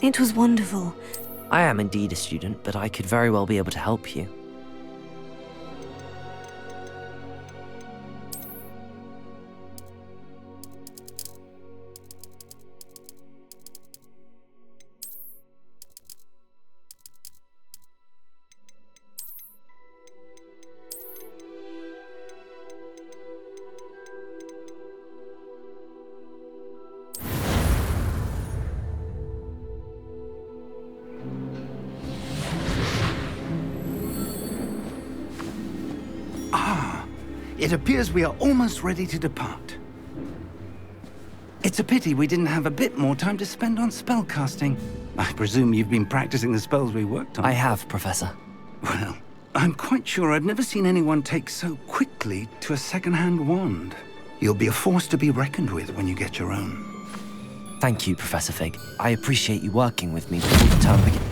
It was wonderful. I am indeed a student, but I could very well be able to help you. It appears we are almost ready to depart. It's a pity we didn't have a bit more time to spend on spellcasting. I presume you've been practicing the spells we worked on. I have, Professor. Well, I'm quite sure I've never seen anyone take so quickly to a second-hand wand. You'll be a force to be reckoned with when you get your own. Thank you, Professor Fig. I appreciate you working with me before the term begins.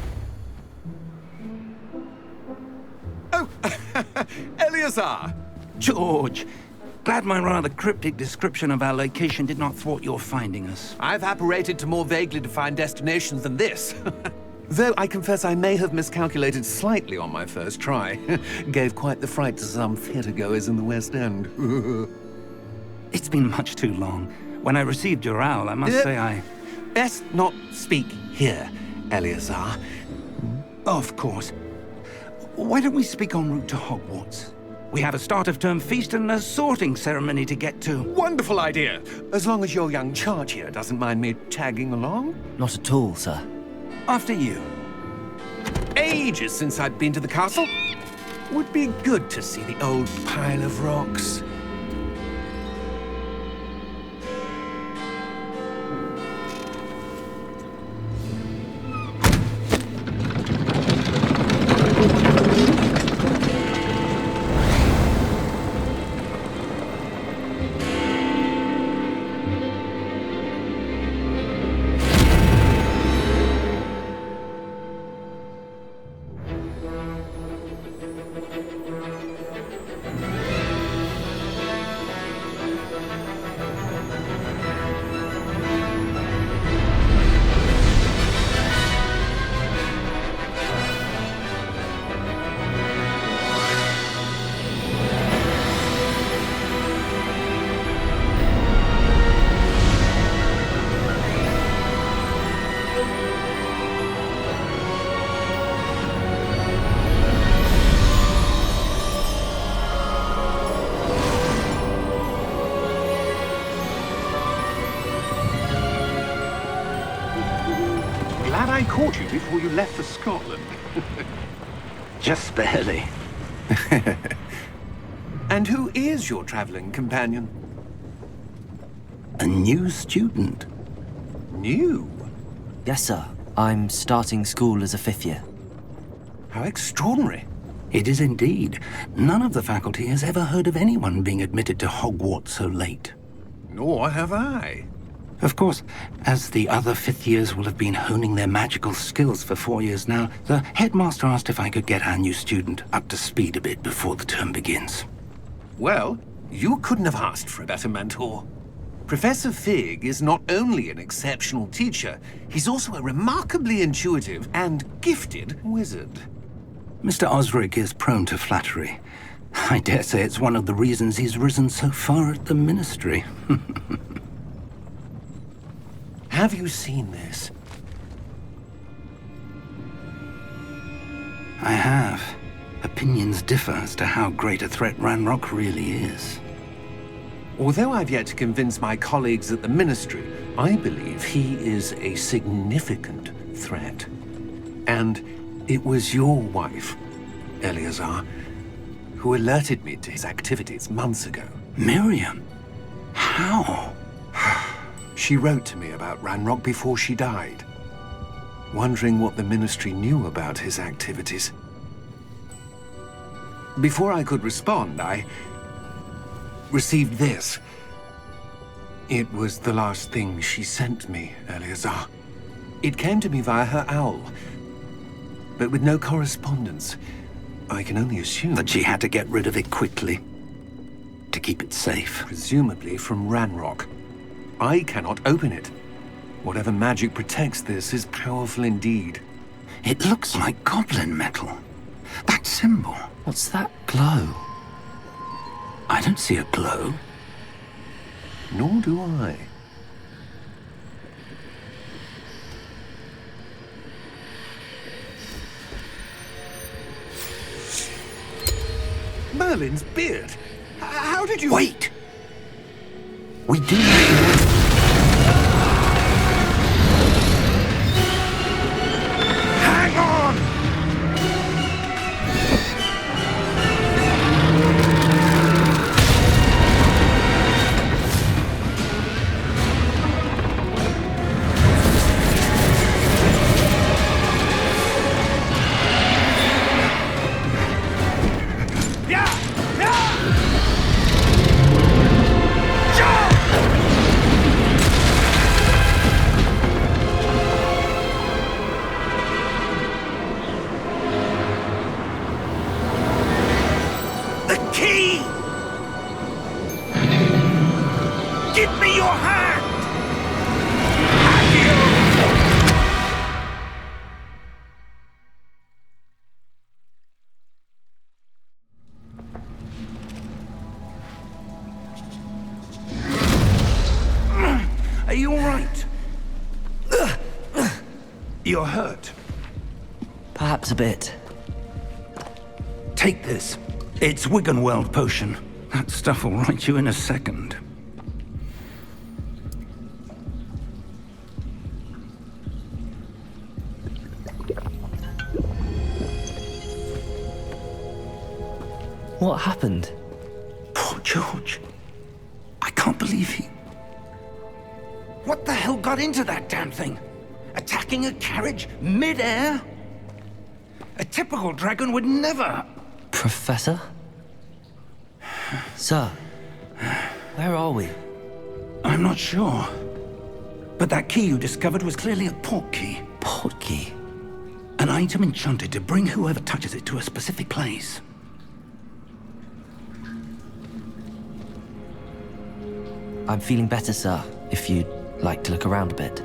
Oh, Eleazar! George, glad my rather cryptic description of our location did not thwart your finding us. I've apparated to more vaguely defined destinations than this. Though I confess I may have miscalculated slightly on my first try. Gave quite the fright to some theatre-goers in the West End. It's been much too long. When I received your owl, I must say I... Best not speak here, Eleazar. Of course. Why don't we speak en route to Hogwarts? We have a start-of-term feast and a sorting ceremony to get to. Wonderful idea! As long as your young charge here doesn't mind me tagging along. Not at all, sir. After you. Ages since I'd been to the castle. Would be good to see the old pile of rocks. Glad I caught you before you left for Scotland. Just barely. And who is your traveling companion? A new student. New? Yes, sir. I'm starting school as a 5th year. How extraordinary. It is indeed. None of the faculty has ever heard of anyone being admitted to Hogwarts so late. Nor have I. Of course, as the other 5th years will have been honing their magical skills for 4 years now, the headmaster asked if I could get our new student up to speed a bit before the term begins. Well, you couldn't have asked for a better mentor. Professor Fig is not only an exceptional teacher, he's also a remarkably intuitive and gifted wizard. Mr. Osric is prone to flattery. I dare say it's one of the reasons he's risen so far at the Ministry. Have you seen this? I have. Opinions differ as to how great a threat Ranrock really is. Although I've yet to convince my colleagues at the Ministry, I believe he is a significant threat. And it was your wife, Eleazar, who alerted me to his activities months ago. Miriam? How? She wrote to me about Ranrock before she died, wondering what the Ministry knew about his activities. Before I could respond, I received this. It was the last thing she sent me, Eleazar. It came to me via her owl, but with no correspondence. I can only assume That she had to get rid of it quickly, to keep it safe. presumably from Ranrock. I cannot open it. Whatever magic protects this is powerful indeed. It looks like goblin metal. That symbol. What's that glow? I don't see a glow. Nor do I. Merlin's beard. How did you... Wait! We do need to... Hang on! Give me your hand! Are you all right? You're hurt. Perhaps a bit. Take this. It's Wiggenweld potion. That stuff will right you in a second. What happened? Poor George. I can't believe he... What the hell got into that damn thing? Attacking a carriage mid-air? A typical dragon would never... Professor? Sir, where are we? I'm not sure. But that key you discovered was clearly a port key. Port key? An item enchanted to bring whoever touches it to a specific place. I'm feeling better, sir, if you'd like to look around a bit.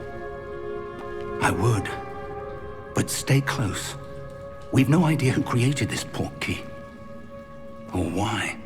I would. But stay close. We've no idea who created this port key. Or why.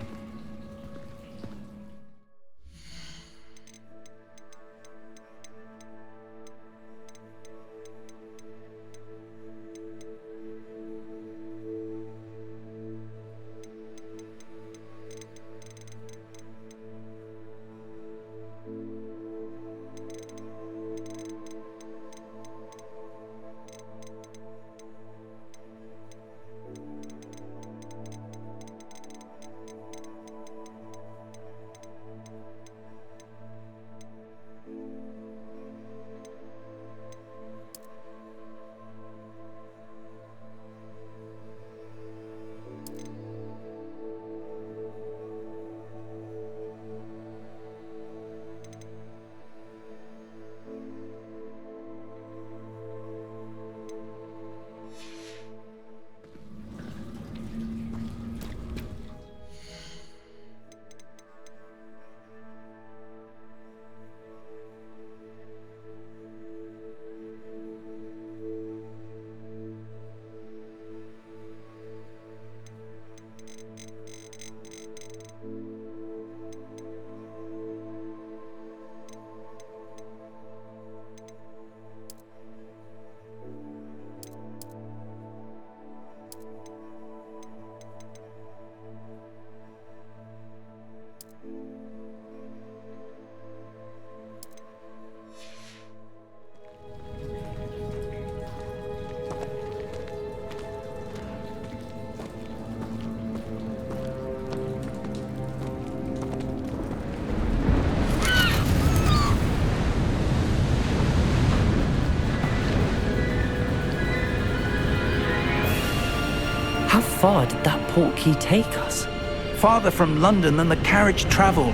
How far did that port key take us? Farther from London than the carriage travelled.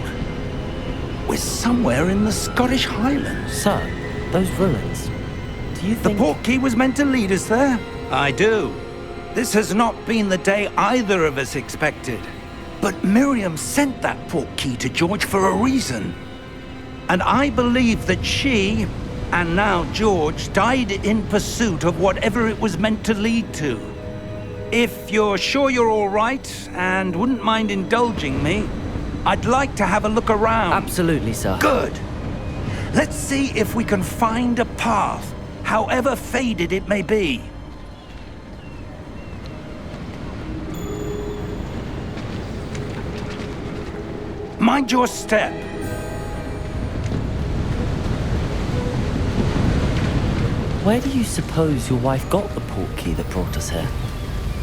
We're somewhere in the Scottish Highlands. Sir, those ruins. Do you The think... port key was meant to lead us there? I do. This has not been the day either of us expected. But Miriam sent that port key to George for a reason. And I believe that she, And now George died in pursuit of whatever it was meant to lead to. If you're sure you're all right and wouldn't mind indulging me, I'd like to have a look around. Absolutely, sir. Good. Let's see if we can find a path, however faded it may be. Mind your step. Where do you suppose your wife got the portkey that brought us here?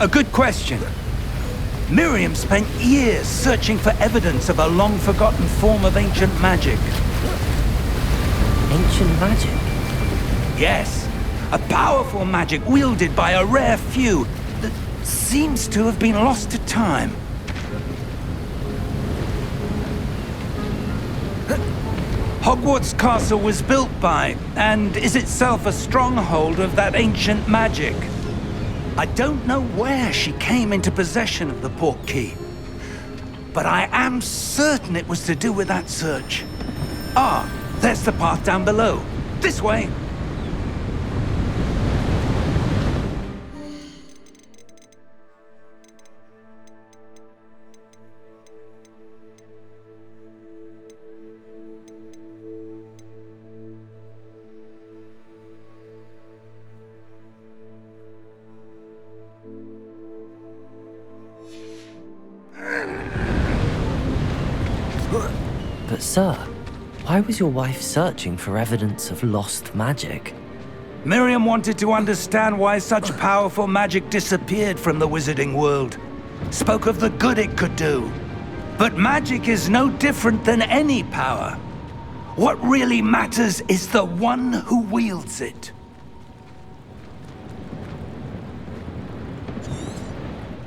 A good question. Miriam spent years searching for evidence of a long-forgotten form of ancient magic. Ancient magic? Yes, a powerful magic wielded by a rare few that seems to have been lost to time. Hogwarts Castle was built by, and is itself a stronghold of that ancient magic. I don't know where she came into possession of the portkey, but I am certain it was to do with that search. Ah, there's the path down below. This way. But sir, why was your wife searching for evidence of lost magic? Miriam wanted to understand why such powerful magic disappeared from the wizarding world. Spoke of the good it could do. But magic is no different than any power. What really matters is the one who wields it.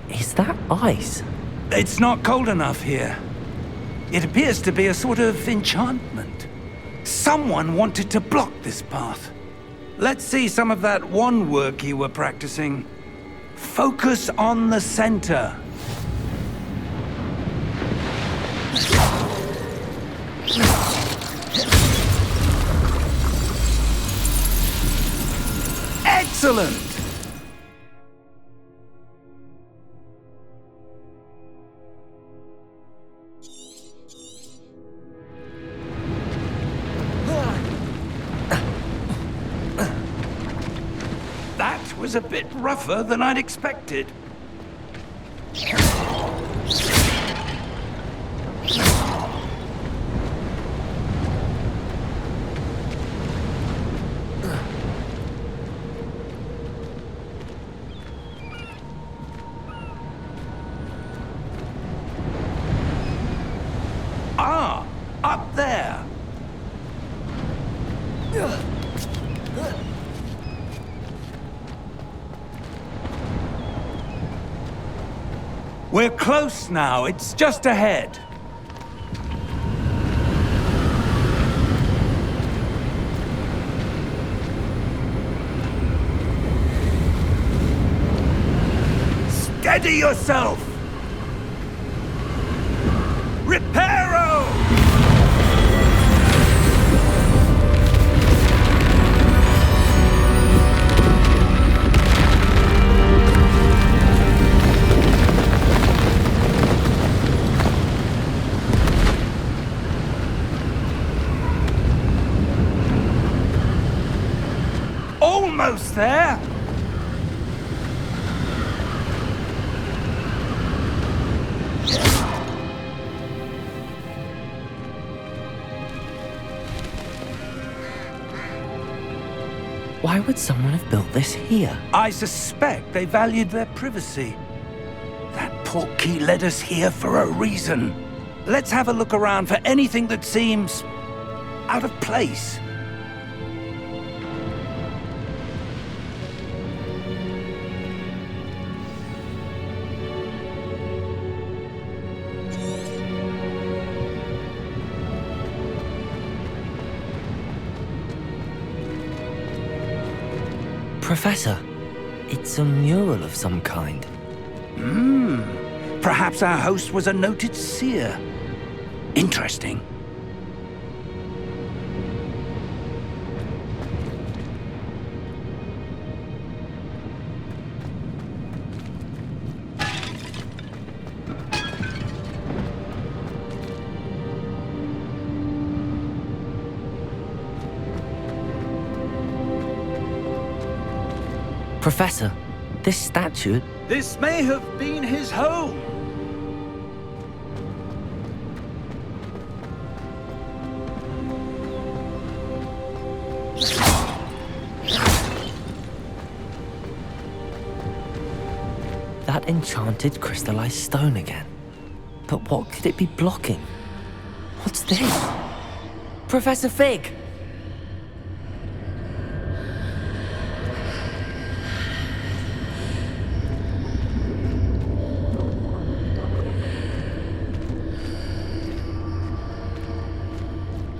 Is that ice? It's not cold enough here. It appears to be a sort of enchantment. Someone wanted to block this path. Let's see some of that wand work you were practicing. Focus on the center. Excellent! That was a bit rougher than I'd expected. Ah, up there. We're close now. It's just ahead. Steady yourself! Reparo! Almost there! Why would someone have built this here? I suspect they valued their privacy. That portkey led us here for a reason. Let's have a look around for anything that seems out of place. Professor, it's a mural of some kind. Perhaps our host was a noted seer. Interesting. Professor, this statue... This may have been his home. That enchanted crystallized stone again. But what could it be blocking? What's this? Professor Fig!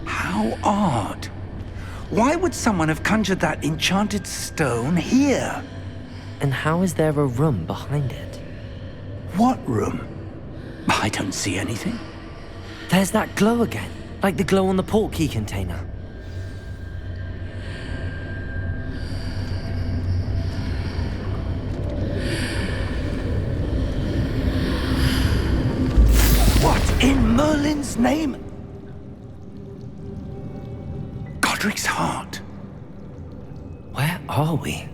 How odd. Why would someone have conjured that enchanted stone here? And how is there a room behind it? What room? I don't see anything. There's that glow again, like the glow on the portkey container. What in Merlin's name? Godric's heart. Where are we?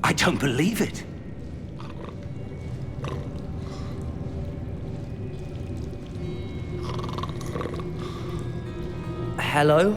I don't believe it. Hello?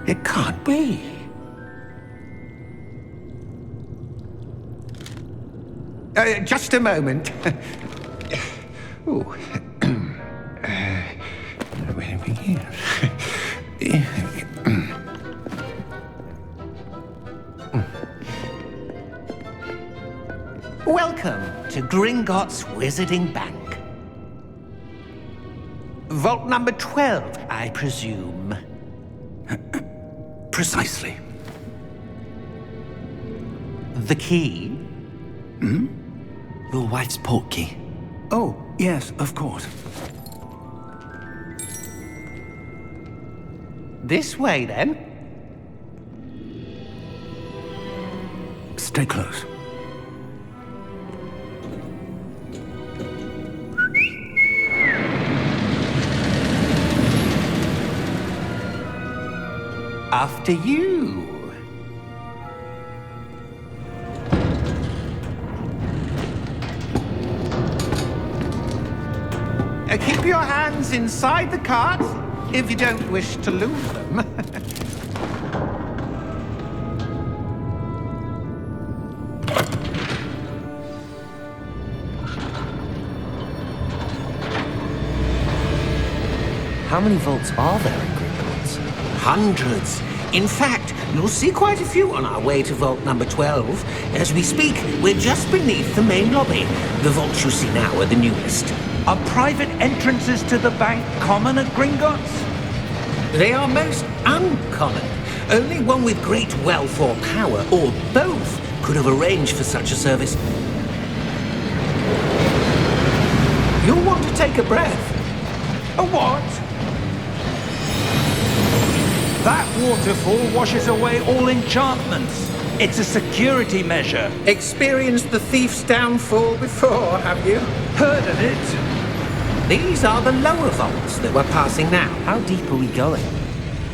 It can't be. Just a moment. Oh. Where are we here? Welcome to Gringotts Wizarding Bank. Vault number 12, I presume. Precisely. The key? Your wife's portkey. Oh, yes, of course. This way, then. Stay close. After you. Keep your hands inside the cart if you don't wish to lose them. How many vaults are there in Gringotts? Hundreds. In fact, you'll see quite a few on our way to vault number 12. As we speak, we're just beneath the main lobby. The vaults you see now are the newest. Are private entrances to the bank common at Gringotts? They are most uncommon. Only one with great wealth or power, or both, could have arranged for such a service. You'll want to take a breath. A what? That waterfall washes away all enchantments. It's a security measure. Experienced the thief's downfall before, have you? Heard of it? These are the lower vaults that we're passing now. How deep are we going?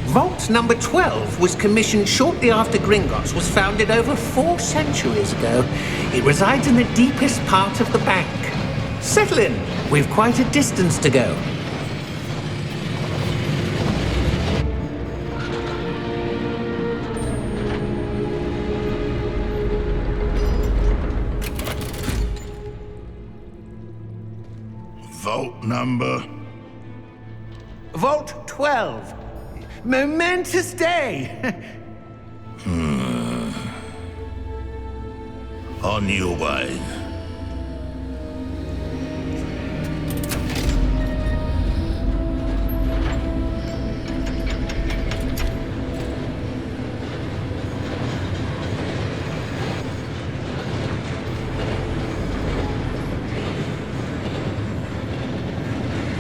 Vault number 12 was commissioned shortly after Gringotts was founded over 4 centuries ago. It resides in the deepest part of the bank. Settle in. We've quite a distance to go. Vault number? Vault 12. Momentous day. On your way.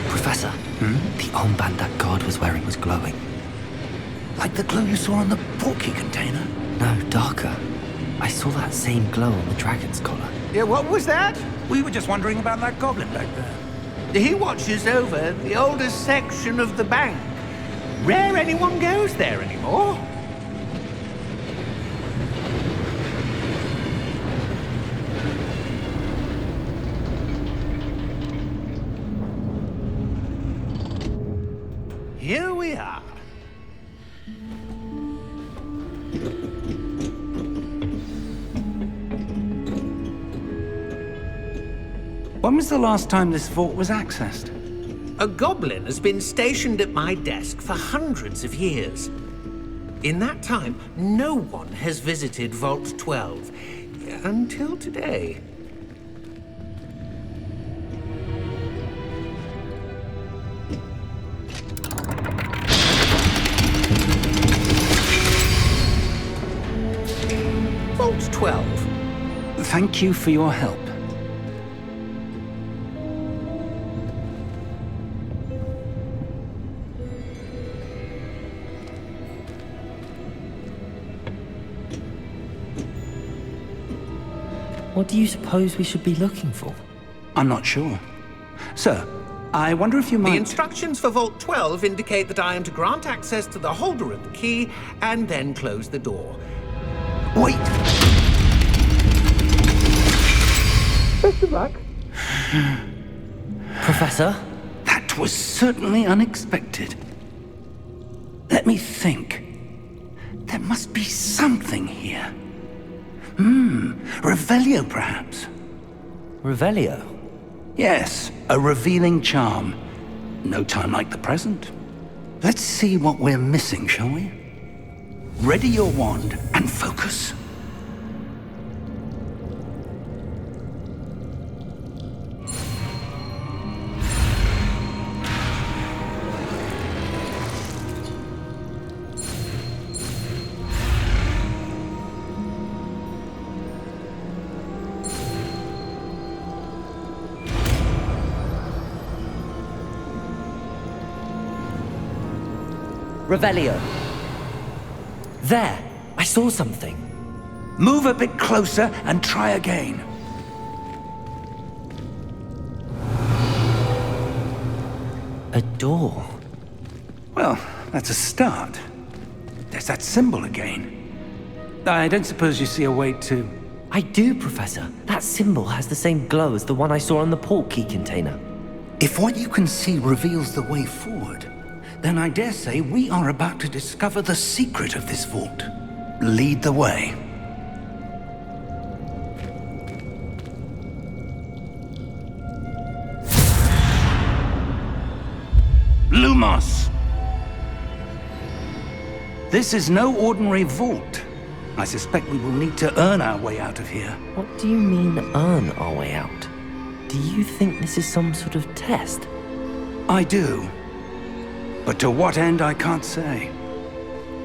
Professor, The armband that guard was wearing was glowing. Like the glow you saw on the porky container? No, darker. I saw that same glow on the dragon's collar. Yeah, what was that? We were just wondering about that goblin back there. He watches over the oldest section of the bank. Rare anyone goes there anymore. Here we are. When was the last time this vault was accessed? A goblin has been stationed at my desk for hundreds of years. In that time, no one has visited Vault 12 until today. Vault 12. Thank you for your help. What do you suppose we should be looking for? I'm not sure. Sir, I wonder if you The might... instructions for Vault 12 indicate that I am to grant access to the holder of the key and then close the door. Wait! Best of luck. Professor? That was certainly unexpected. Let me think. There must be something here. Revelio, perhaps? Revelio? Yes, a revealing charm. No time like the present. Let's see what we're missing, shall we? Ready your wand and focus. Revelio. There! I saw something. Move a bit closer and try again. A door. Well, that's a start. There's that symbol again. I don't suppose you see a way to... I do, Professor. That symbol has the same glow as the one I saw on the port key container. If what you can see reveals the way forward, then I dare say we are about to discover the secret of this vault. Lead the way. Lumos! This is no ordinary vault. I suspect we will need to earn our way out of here. What do you mean, earn our way out? Do you think this is some sort of test? I do. But to what end, I can't say.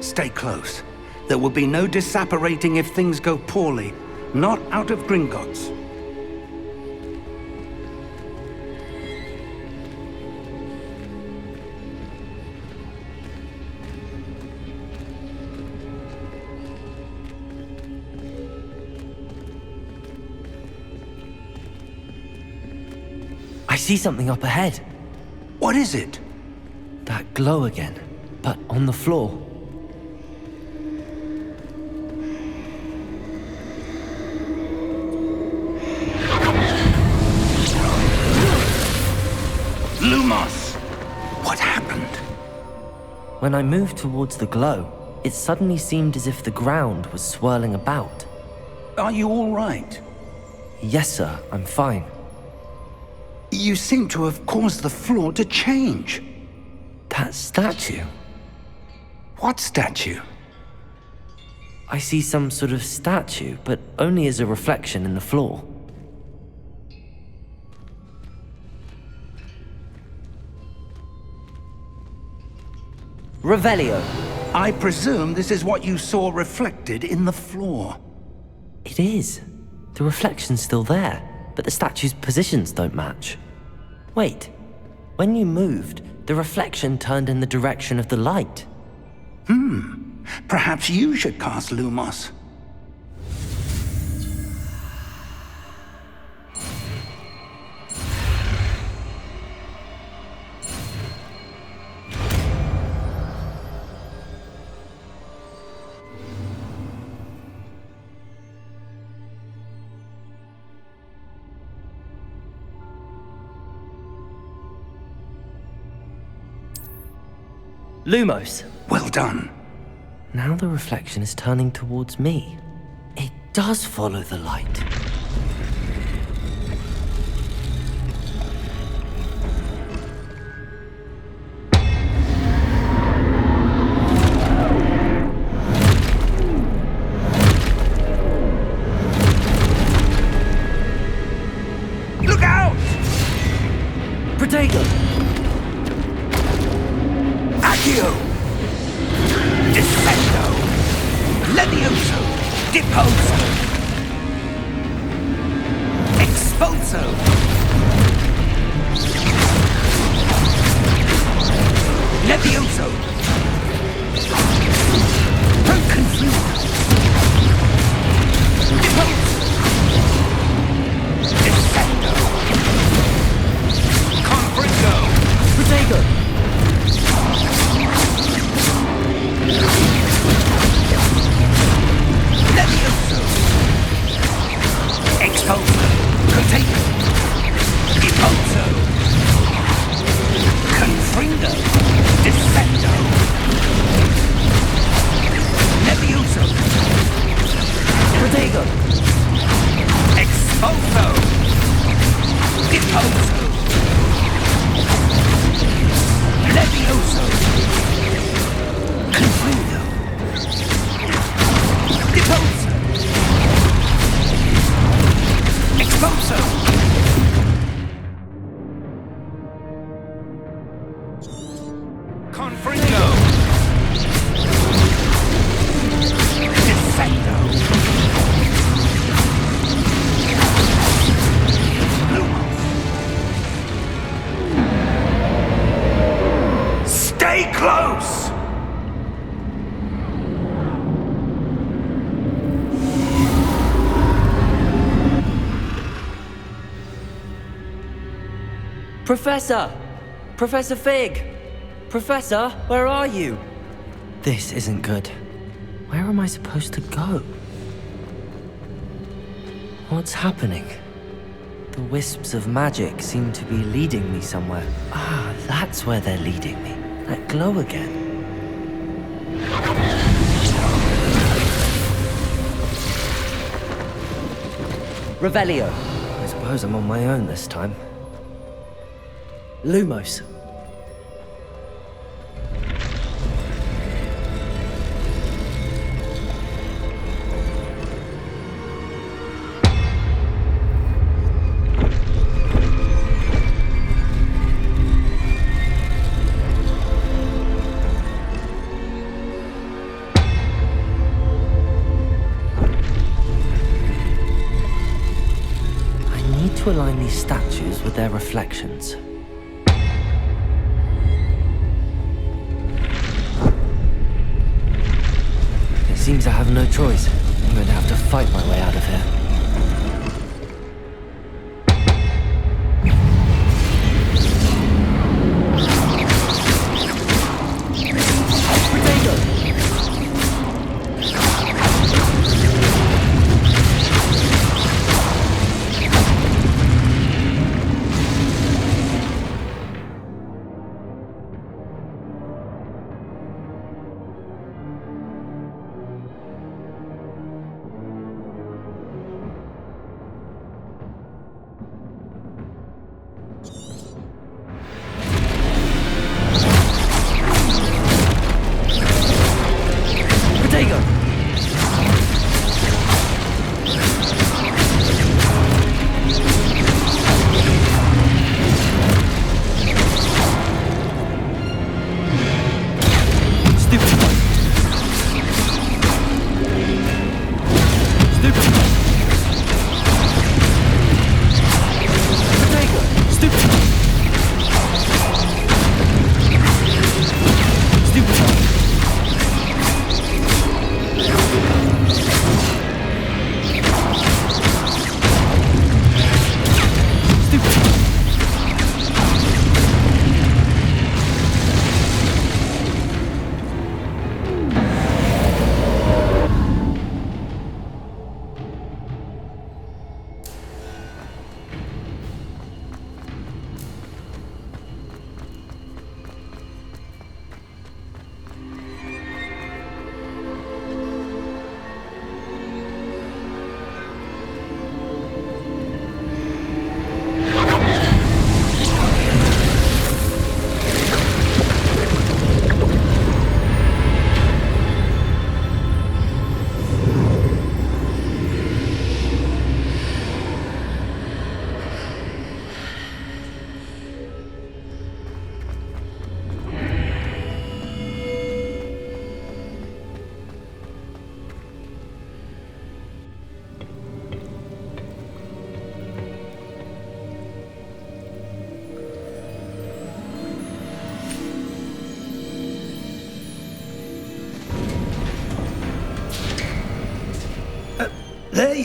Stay close. There will be no disapparating if things go poorly. Not out of Gringotts. I see something up ahead. What is it? That glow again, but on the floor. Lumos! What happened? When I moved towards the glow, it suddenly seemed as if the ground was swirling about. Are you all right? Yes, sir, I'm fine. You seem to have caused the floor to change. That statue. What statue? I see some sort of statue, but only as a reflection in the floor. Revelio. I presume this is what you saw reflected in the floor. It is. The reflection's still there, but the statue's positions don't match. Wait, when you moved, The reflection turned in the direction of the light. Perhaps you should cast Lumos. Lumos. Well done. Now the reflection is turning towards me. It does follow the light. Look out! Protego! Accio! Descendo! Levioso! Deposo! Expulso! Levioso! Confuso! Deposo! Descendo! Confringo! Protego! Levioso! Expulso! Contagion! Impulso! Confringo! Descendo! Levioso! Protego! Expulso! Impulso! Levioso! Confringo! Deposo! Expulso! Confringo! Descendo! Stay close! Professor! Professor Fig! Professor, where are you? This isn't good. Where am I supposed to go? What's happening? The wisps of magic seem to be leading me somewhere. Ah, that's where they're leading me. That glow again. Revelio. I suppose I'm on my own this time. Lumos. I need to align these statues with their reflections. Seems I have no choice. I'm going to have to fight my way out of here.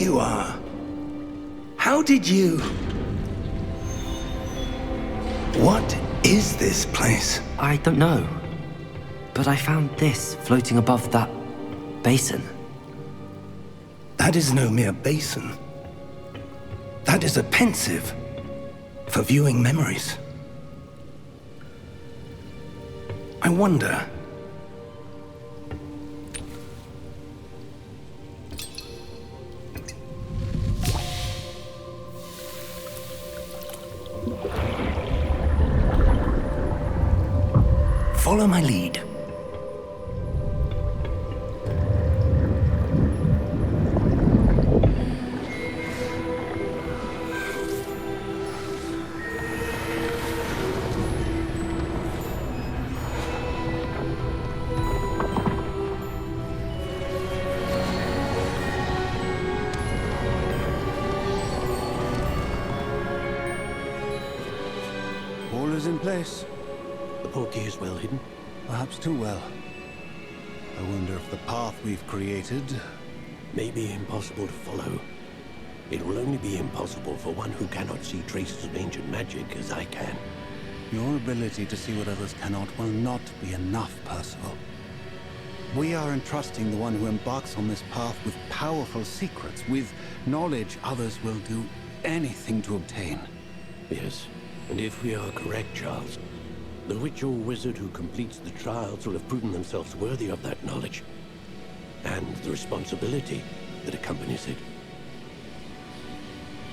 you are. How did you... What is this place? I don't know. But I found this floating above that basin. That is no mere basin. That is a pensive for viewing memories. I wonder... Follow my lead. All is in place. The portkey is well hidden. Perhaps too well. I wonder if the path we've created... May be impossible to follow. It will only be impossible for one who cannot see traces of ancient magic as I can. Your ability to see what others cannot will not be enough, Percival. We are entrusting the one who embarks on this path with powerful secrets, with knowledge others will do anything to obtain. Yes, and if we are correct, Charles, the witch or wizard who completes the trials will have proven themselves worthy of that knowledge, and the responsibility that accompanies it.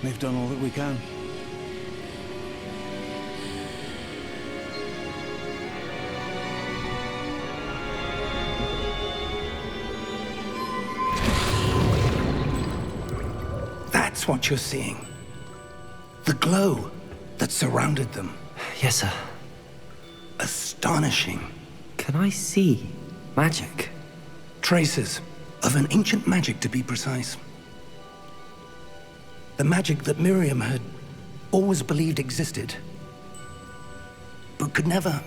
We've done all that we can. That's what you're seeing. The glow that surrounded them. Yes, sir. Astonishing. Can I see magic? Traces of an ancient magic, to be precise. The magic that Miriam had always believed existed, but could never.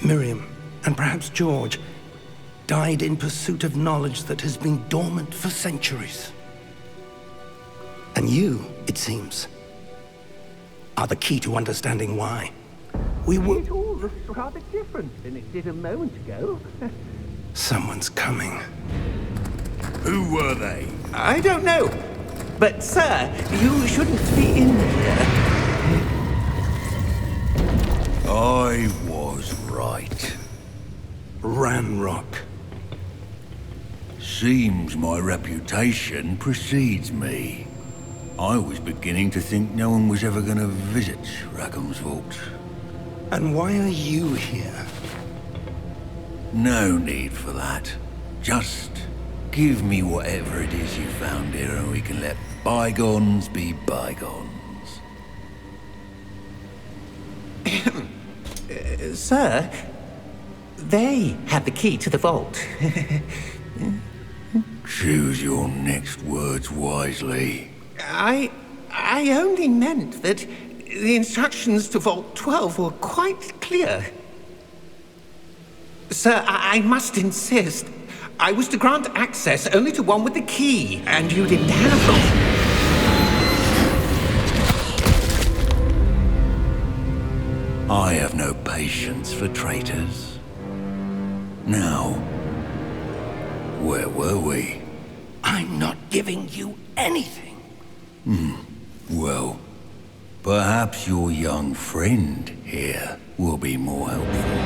Miriam, and perhaps George, died in pursuit of knowledge that has been dormant for centuries. And you, it seems, are the key to understanding why. We will... It all looks rather different than it did a moment ago. Someone's coming. Who were they? I don't know. But, sir, you shouldn't be in here. I was right. Ranrock. Seems my reputation precedes me. I was beginning to think no one was ever going to visit Rackham's vault. And why are you here? No need for that. Just give me whatever it is you found here and we can let bygones be bygones. Sir, they had the key to the vault. Choose your next words wisely. I only meant that the instructions to Vault 12 were quite clear. Sir, I must insist. I was to grant access only to one with the key, and you didn't have it. I have no patience for traitors. Now, where were we? I'm not giving you anything. Well, perhaps your young friend here will be more helpful.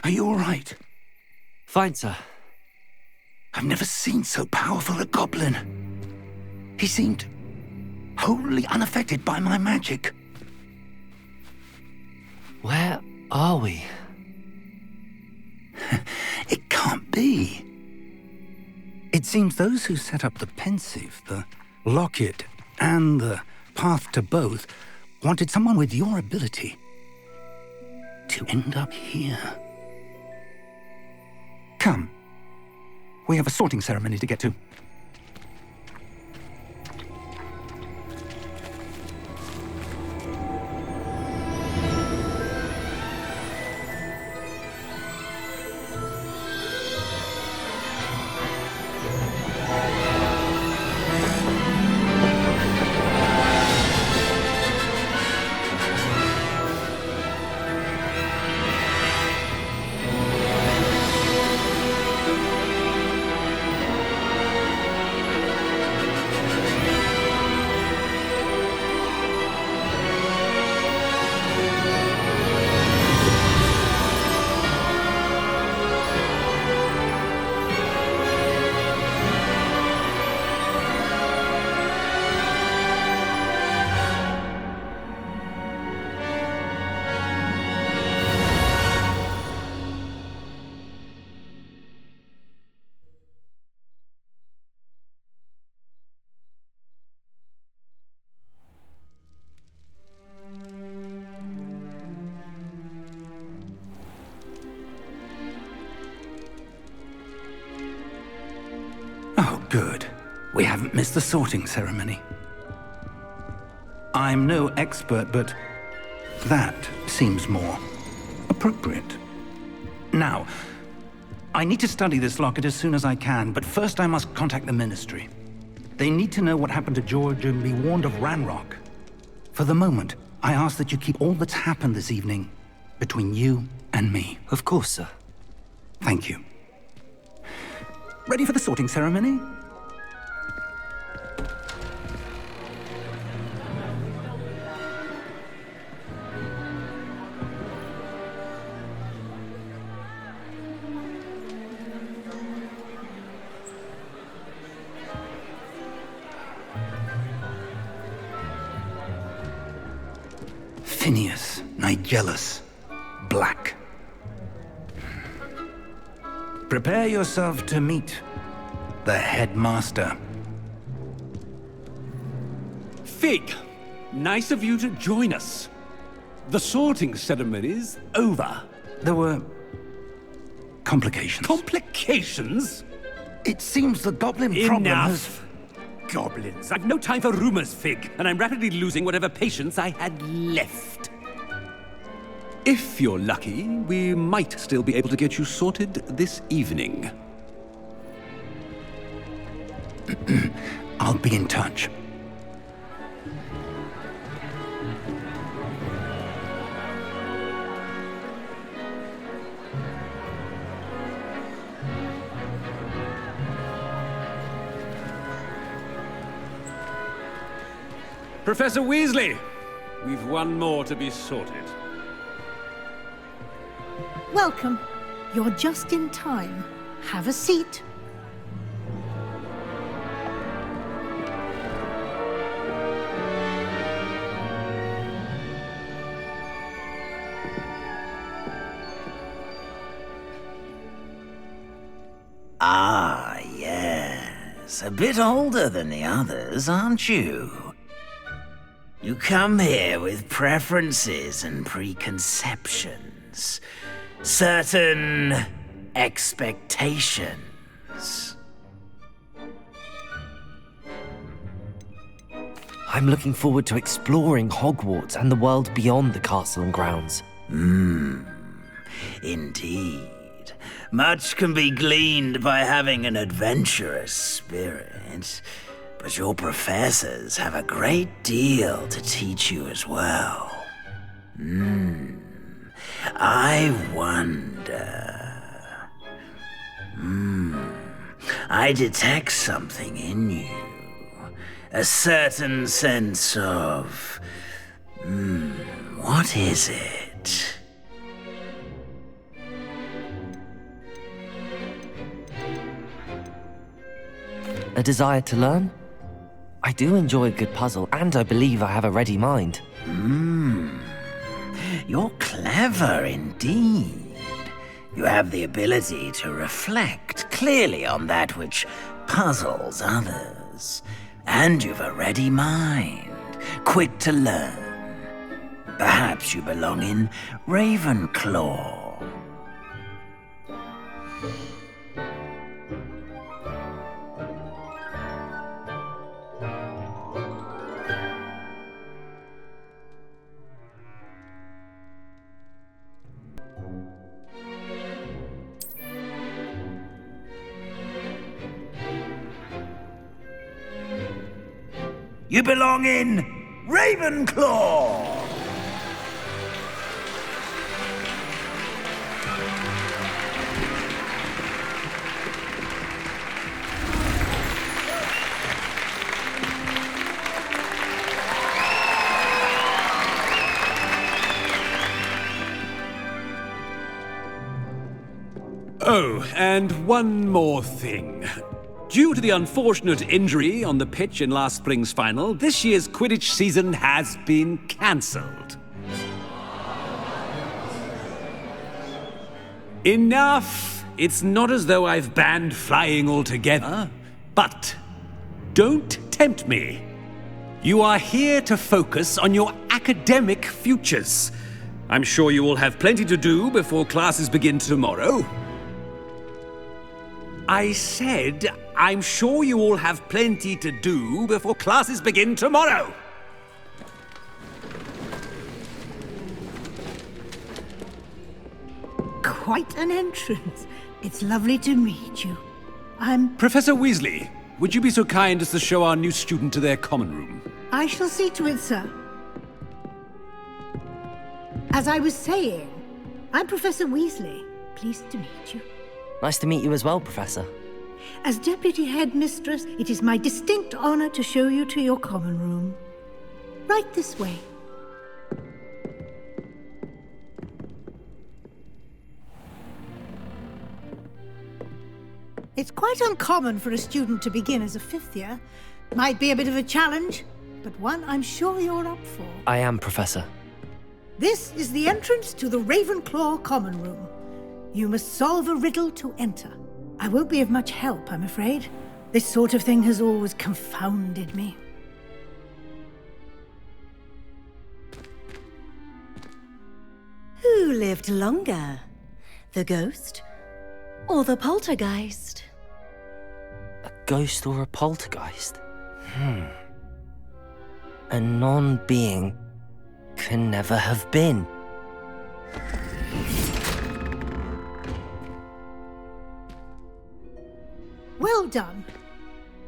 Are you all right? Fine, sir. I've never seen so powerful a goblin. He seemed wholly unaffected by my magic. Where are we? It can't be. It seems those who set up the pensive, the locket, and the path to both wanted someone with your ability to end up here. Come. We have a sorting ceremony to get to. Oh, good. We haven't missed the sorting ceremony. I'm no expert, but that seems more appropriate. Now, I need to study this locket as soon as I can, but first I must contact the Ministry. They need to know what happened to George and be warned of Ranrock. For the moment, I ask that you keep all that's happened this evening between you and me. Of course, sir. Thank you. Ready for the sorting ceremony? Phineas, Nigellus, Black. Prepare yourself to meet the headmaster. Fig, nice of you to join us. The sorting ceremony's over. There were complications. Complications? It seems the goblin problem has... Enough! Goblins. I've no time for rumors, Fig, and I'm rapidly losing whatever patience I had left. If you're lucky, we might still be able to get you sorted this evening. I'll be in touch. Professor Weasley, we've one more to be sorted. Welcome. You're just in time. Have a seat. Ah, yes. A bit older than the others, aren't you? You come here with preferences and preconceptions. Certain expectations. I'm looking forward to exploring Hogwarts and the world beyond the castle and grounds. Indeed. Much can be gleaned by having an adventurous spirit, but your professors have a great deal to teach you as well. I wonder... I detect something in you. A certain sense of... what is it? A desire to learn? I do enjoy a good puzzle, and I believe I have a ready mind. You're clever indeed. You have the ability to reflect clearly on that which puzzles others. And you've a ready mind, quick to learn. Perhaps you belong in Ravenclaw. You belong in Ravenclaw! Oh, and one more thing. Due to the unfortunate injury on the pitch in last spring's final, this year's Quidditch season has been cancelled. Enough! It's not as though I've banned flying altogether, but don't tempt me. You are here to focus on your academic futures. I'm sure you will have plenty to do before classes begin tomorrow. I said, I'm sure you all have plenty to do before classes begin tomorrow. Quite an entrance. It's lovely to meet you. I'm... Professor Weasley, would you be so kind as to show our new student to their common room? I shall see to it, sir. As I was saying, I'm Professor Weasley. Pleased to meet you. Nice to meet you as well, Professor. As Deputy Headmistress, it is my distinct honor to show you to your common room. Right this way. It's quite uncommon for a student to begin as a fifth year. Might be a bit of a challenge, but one I'm sure you're up for. I am, Professor. This is the entrance to the Ravenclaw common room. You must solve a riddle to enter. I won't be of much help, I'm afraid. This sort of thing has always confounded me. Who lived longer? The ghost or the poltergeist? A ghost or a poltergeist? A non-being can never have been. Well done.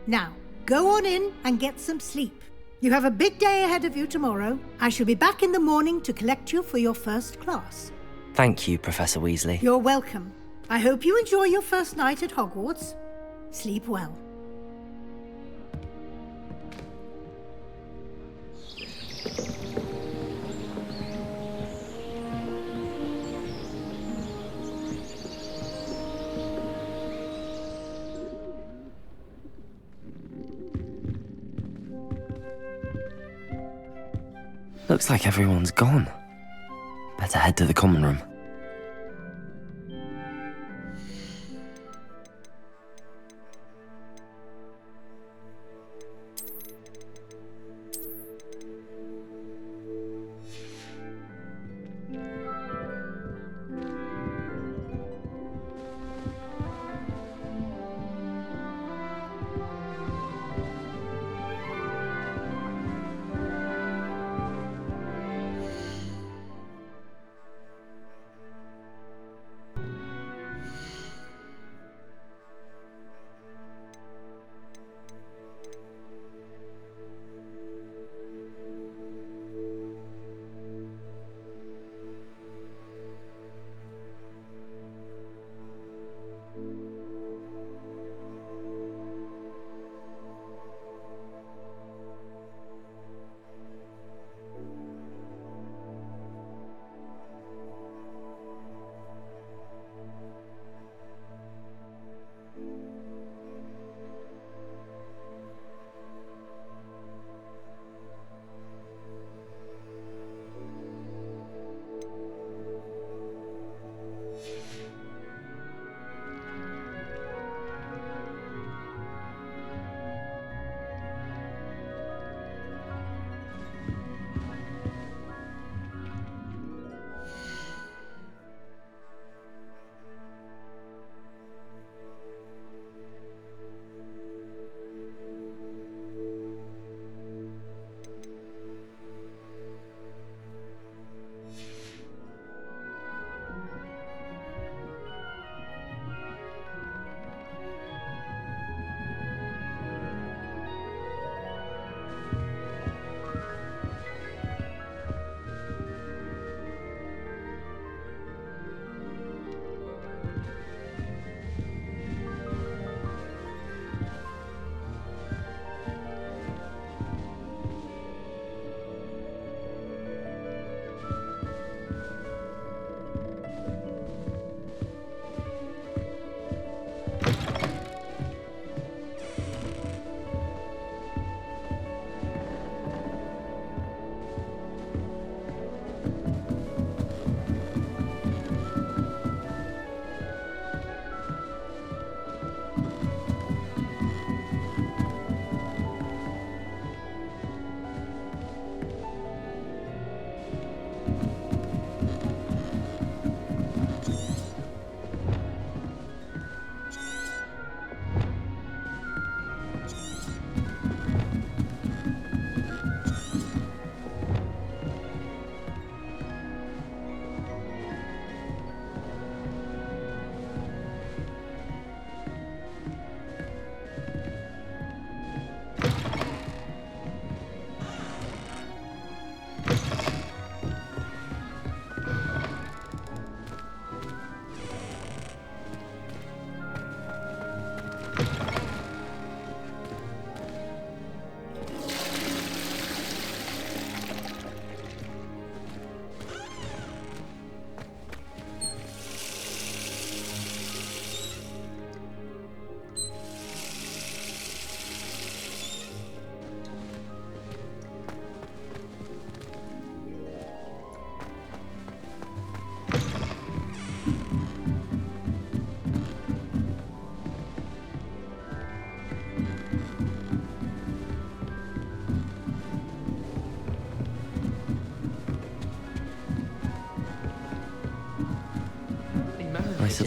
Now, go on in and get some sleep. You have a big day ahead of you tomorrow. I shall be back in the morning to collect you for your first class. Thank you, Professor Weasley. You're welcome. I hope you enjoy your first night at Hogwarts. Sleep well. Looks like everyone's gone. Better head to the common room.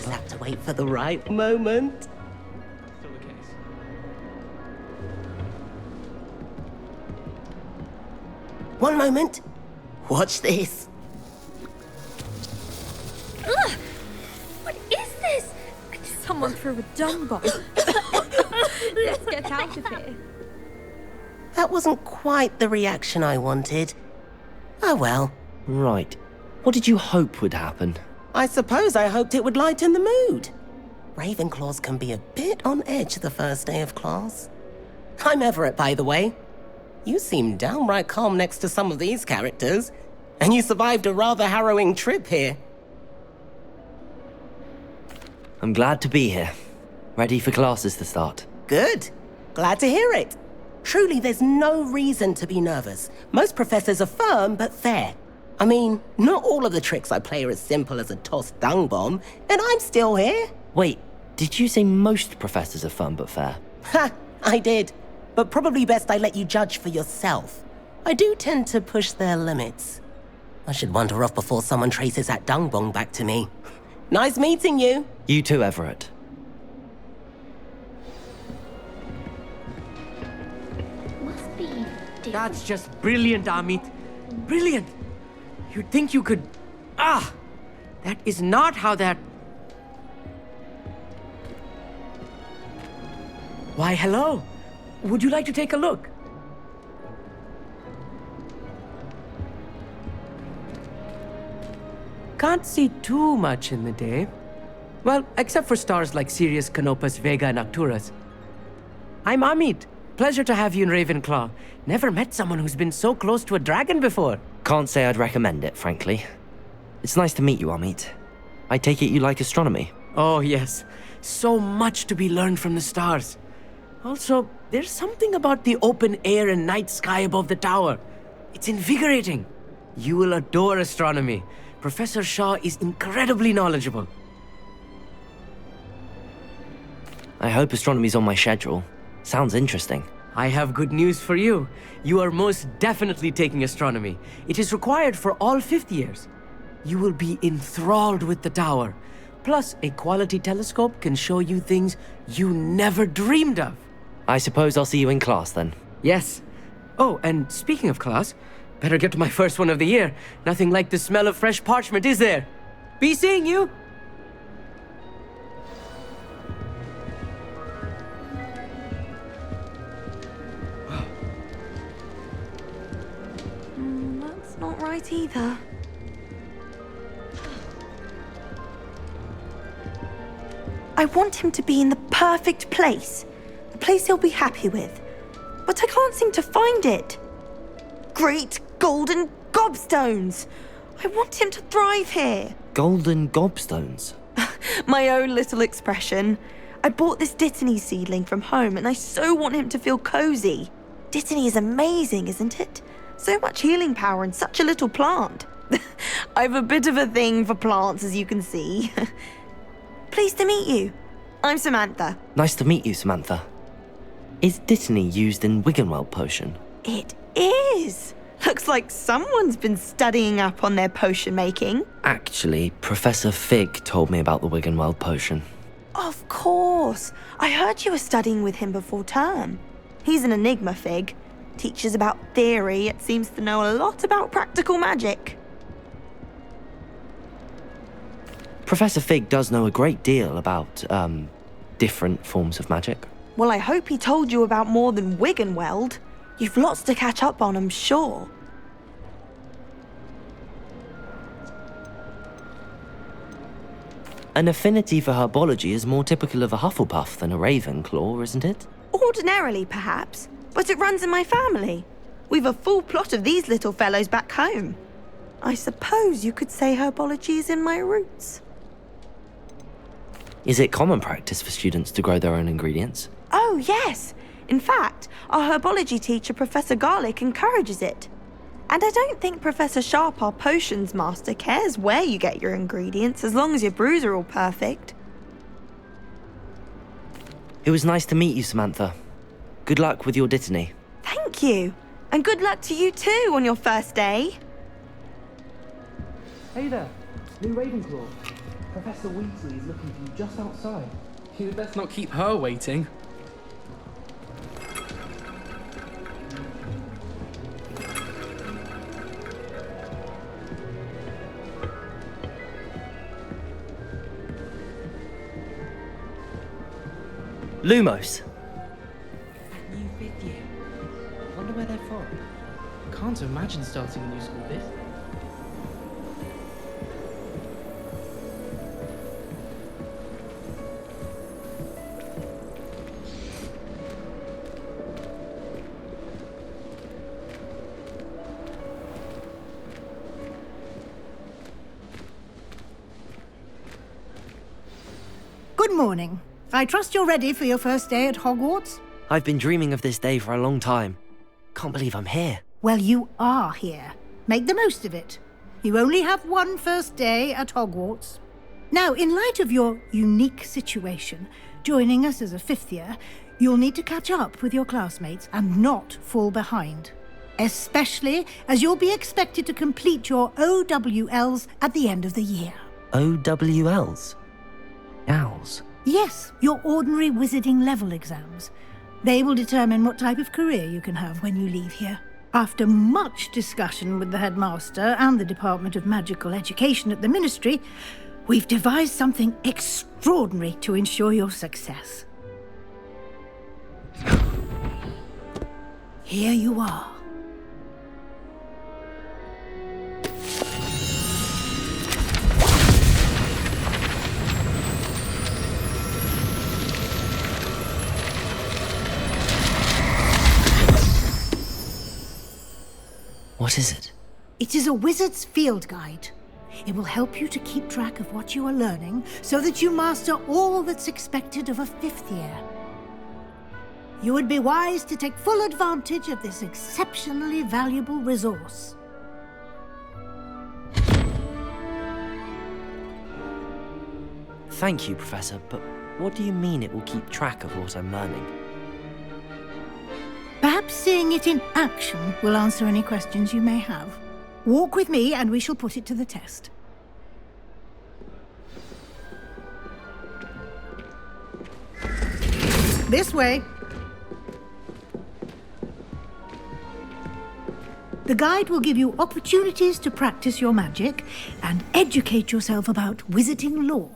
suppose. have to wait for the right moment. Still the case. One moment. Watch this. Ugh! What is this? Someone threw a dung bomb. Let's get out of here. That wasn't quite the reaction I wanted. Oh well. Right. What did you hope would happen? I suppose I hoped it would lighten the mood. Ravenclaws can be a bit on edge the first day of class. I'm Everett, by the way. You seem downright calm next to some of these characters, and you survived a rather harrowing trip here. I'm glad to be here. Ready for classes to start. Good. Glad to hear it. Truly, there's no reason to be nervous. Most professors are firm but fair. I mean, not all of the tricks I play are as simple as a tossed dung bomb, and I'm still here. Wait, did you say most professors are fun but fair? Ha! I did. But probably best I let you judge for yourself. I do tend to push their limits. I should wander off before someone traces that dung bomb back to me. Nice meeting you. You too, Everett. Must be different. That's just brilliant, Amit. Brilliant. You'd think you could... Ah! That is not how that... Why, hello. Would you like to take a look? Can't see too much in the day. Well, except for stars like Sirius, Canopus, Vega, and Arcturus. I'm Amit. Pleasure to have you in Ravenclaw. Never met someone who's been so close to a dragon before. Can't say I'd recommend it, frankly. It's nice to meet you, Amit. I take it you like astronomy. Oh, yes. So much to be learned from the stars. Also, there's something about the open air and night sky above the tower. It's invigorating. You will adore astronomy. Professor Shaw is incredibly knowledgeable. I hope astronomy's on my schedule. Sounds interesting. I have good news for you. You are most definitely taking astronomy. It is required for all fifth years. You will be enthralled with the tower. Plus, a quality telescope can show you things you never dreamed of. I suppose I'll see you in class then. Yes. Oh, and speaking of class, better get to my first one of the year. Nothing like the smell of fresh parchment, is there? Be seeing you! That's not right either. I want him to be in the perfect place. A place he'll be happy with. But I can't seem to find it. Great golden gobstones! I want him to thrive here. Golden gobstones? My own little expression. I bought this Dittany seedling from home and I so want him to feel cozy. Dittany is amazing, isn't it? So much healing power in such a little plant. I've a bit of a thing for plants, as you can see. Pleased to meet you. I'm Samantha. Nice to meet you, Samantha. Is Dittany used in Wiggenweld potion? It is. Looks like someone's been studying up on their potion making. Actually, Professor Fig told me about the Wiggenweld potion. Of course. I heard you were studying with him before term. He's an enigma, Fig. Teaches about theory, yet seems to know a lot about practical magic. Professor Fig does know a great deal about, different forms of magic. Well, I hope he told you about more than Wiggenweld. You've lots to catch up on, I'm sure. An affinity for herbology is more typical of a Hufflepuff than a Ravenclaw, isn't it? Ordinarily, perhaps, but it runs in my family. We've a full plot of these little fellows back home. I suppose you could say herbology is in my roots. Is it common practice for students to grow their own ingredients? Oh, yes. In fact, our herbology teacher, Professor Garlick, encourages it. And I don't think Professor Sharp, our potions master, cares where you get your ingredients, as long as your brews are all perfect. It was nice to meet you, Samantha. Good luck with your Dittany. Thank you. And good luck to you too on your first day. Hey there, new Ravenclaw. Professor Weasley is looking for you just outside. You'd best not keep her waiting. Lumos. That new fifth year. Wonder where they're from. Can't imagine starting a new school this. Good morning. I trust you're ready for your first day at Hogwarts? I've been dreaming of this day for a long time. Can't believe I'm here. Well, you are here. Make the most of it. You only have one first day at Hogwarts. Now, in light of your unique situation, joining us as a fifth year, you'll need to catch up with your classmates and not fall behind. Especially as you'll be expected to complete your OWLs at the end of the year. OWLs? Owls? Yes, your ordinary wizarding level exams. They will determine what type of career you can have when you leave here. After much discussion with the headmaster and the Department of Magical Education at the Ministry, we've devised something extraordinary to ensure your success. Here you are. What is it? It is a wizard's field guide. It will help you to keep track of what you are learning so that you master all that's expected of a fifth year. You would be wise to take full advantage of this exceptionally valuable resource. Thank you, Professor, but what do you mean it will keep track of what I'm learning? Perhaps seeing it in action will answer any questions you may have. Walk with me and we shall put it to the test. This way. The guide will give you opportunities to practice your magic and educate yourself about wizarding lore.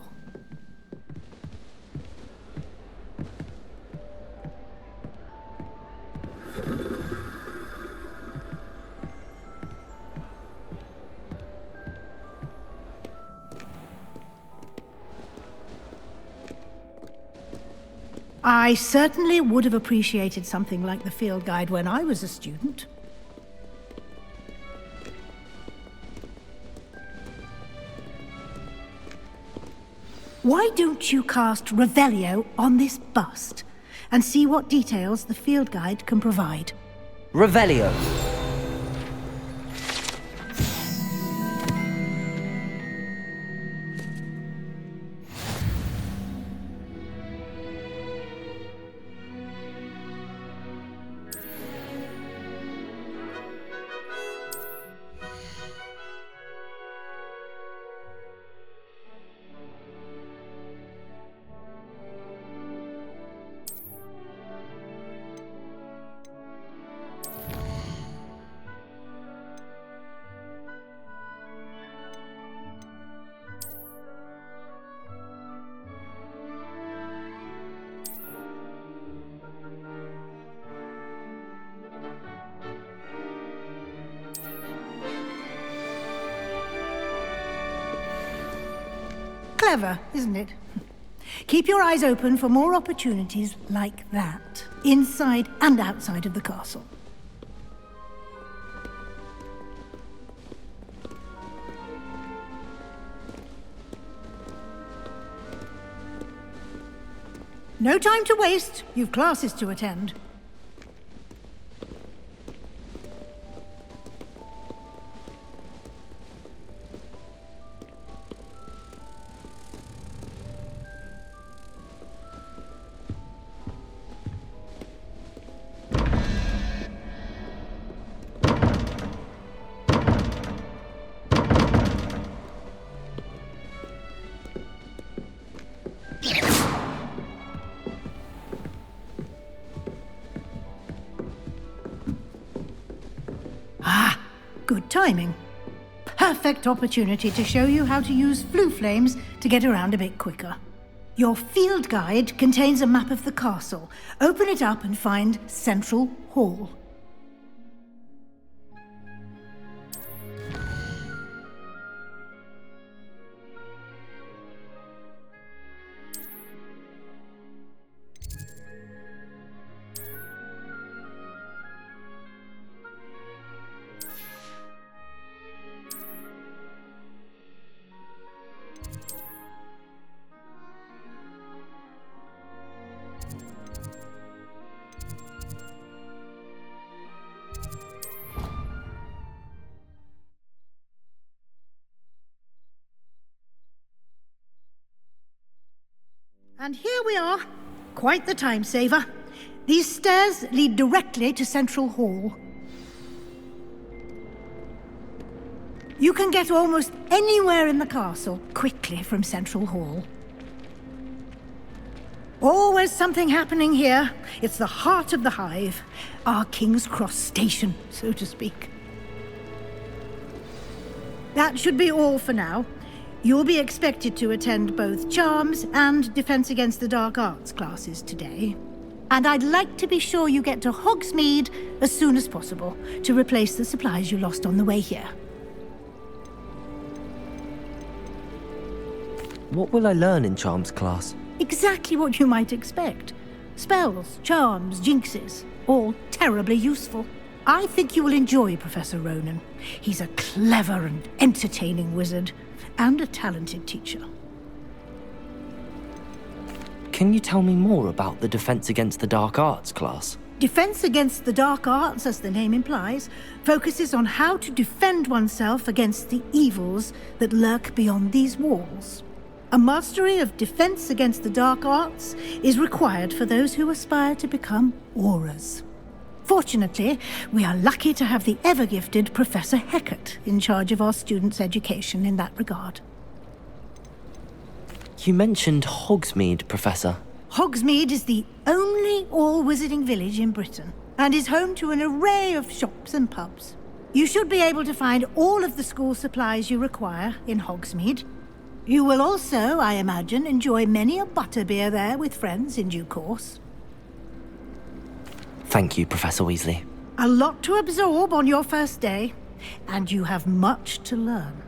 I certainly would have appreciated something like the field guide when I was a student. Why don't you cast Revelio on this bust and see what details the field guide can provide? Revelio. Clever, isn't it? Keep your eyes open for more opportunities like that, inside and outside of the castle. No time to waste. You've classes to attend. Good timing. Perfect opportunity to show you how to use flue flames to get around a bit quicker. Your field guide contains a map of the castle. Open it up and find Central Hall. And here we are. Quite the time saver. These stairs lead directly to Central Hall. You can get almost anywhere in the castle quickly from Central Hall. Always something happening here. It's the heart of the hive. Our King's Cross station, so to speak. That should be all for now. You'll be expected to attend both Charms and Defense Against the Dark Arts classes today. And I'd like to be sure you get to Hogsmeade as soon as possible to replace the supplies you lost on the way here. What will I learn in Charms class? Exactly what you might expect. Spells, charms, jinxes, all terribly useful. I think you will enjoy Professor Ronan. He's a clever and entertaining wizard, and a talented teacher. Can you tell me more about the Defense Against the Dark Arts class? Defense Against the Dark Arts, as the name implies, focuses on how to defend oneself against the evils that lurk beyond these walls. A mastery of Defense Against the Dark Arts is required for those who aspire to become Aurors. Fortunately, we are lucky to have the ever-gifted Professor Hecat in charge of our students' education in that regard. You mentioned Hogsmeade, Professor. Hogsmeade is the only all-wizarding village in Britain, and is home to an array of shops and pubs. You should be able to find all of the school supplies you require in Hogsmeade. You will also, I imagine, enjoy many a butterbeer there with friends in due course. Thank you, Professor Weasley. A lot to absorb on your first day, and you have much to learn.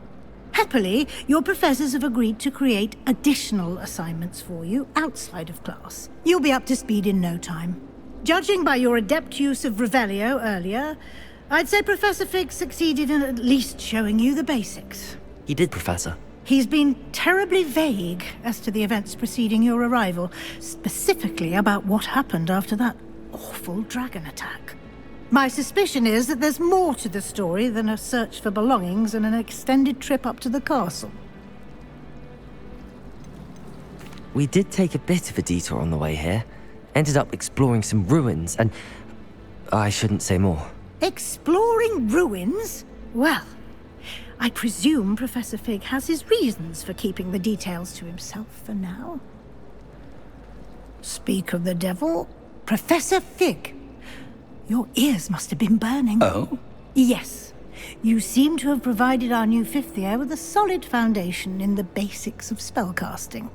Happily, your professors have agreed to create additional assignments for you outside of class. You'll be up to speed in no time. Judging by your adept use of Revelio earlier, I'd say Professor Fig succeeded in at least showing you the basics. He did, Professor. He's been terribly vague as to the events preceding your arrival, specifically about what happened after that awful dragon attack. My suspicion is that there's more to the story than a search for belongings and an extended trip up to the castle. We did take a bit of a detour on the way here. Ended up exploring some ruins and... I shouldn't say more. Exploring ruins? Well, I presume Professor Fig has his reasons for keeping the details to himself for now. Speak of the devil, Professor Fig. Your ears must have been burning. Oh? Yes. You seem to have provided our new fifth year with a solid foundation in the basics of spellcasting.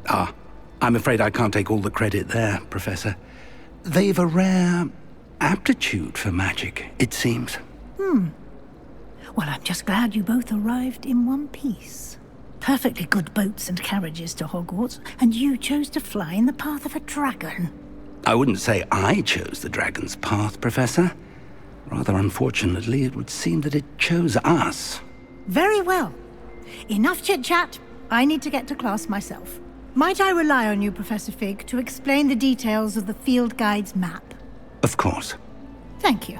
Ah, I'm afraid I can't take all the credit there, Professor. They've a rare aptitude for magic, it seems. Well, I'm just glad you both arrived in one piece. Perfectly good boats and carriages to Hogwarts, and you chose to fly in the path of a dragon. I wouldn't say I chose the dragon's path, Professor. Rather unfortunately, it would seem that it chose us. Very well. Enough chit-chat. I need to get to class myself. Might I rely on you, Professor Fig, to explain the details of the field guide's map? Of course. Thank you.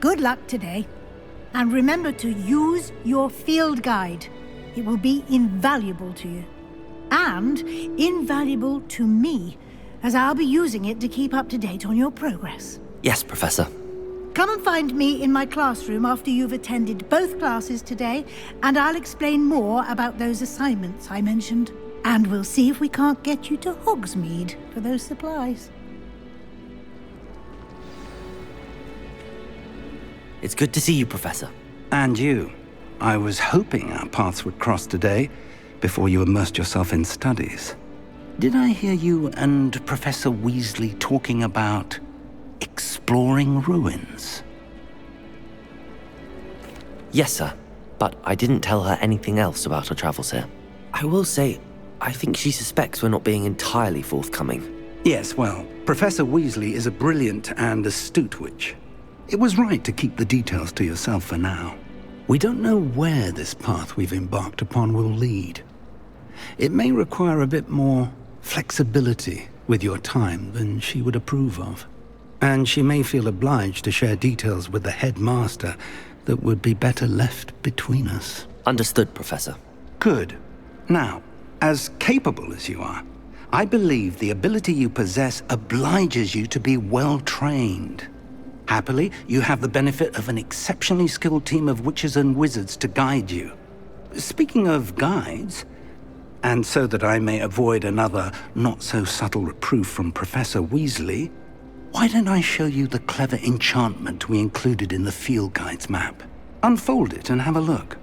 Good luck today. And remember to use your field guide. It will be invaluable to you. And invaluable to me, as I'll be using it to keep up to date on your progress. Yes, Professor. Come and find me in my classroom after you've attended both classes today, and I'll explain more about those assignments I mentioned. And we'll see if we can't get you to Hogsmeade for those supplies. It's good to see you, Professor. And you. I was hoping our paths would cross today, before you immersed yourself in studies. Did I hear you and Professor Weasley talking about exploring ruins? Yes, sir. But I didn't tell her anything else about our travels here. I will say, I think she suspects we're not being entirely forthcoming. Yes, well, Professor Weasley is a brilliant and astute witch. It was right to keep the details to yourself for now. We don't know where this path we've embarked upon will lead. It may require a bit more flexibility with your time than she would approve of. And she may feel obliged to share details with the headmaster that would be better left between us. Understood, Professor. Good. Now, as capable as you are, I believe the ability you possess obliges you to be well trained. Happily, you have the benefit of an exceptionally skilled team of witches and wizards to guide you. Speaking of guides, and so that I may avoid another not-so-subtle reproof from Professor Weasley, why don't I show you the clever enchantment we included in the field guide's map? Unfold it and have a look.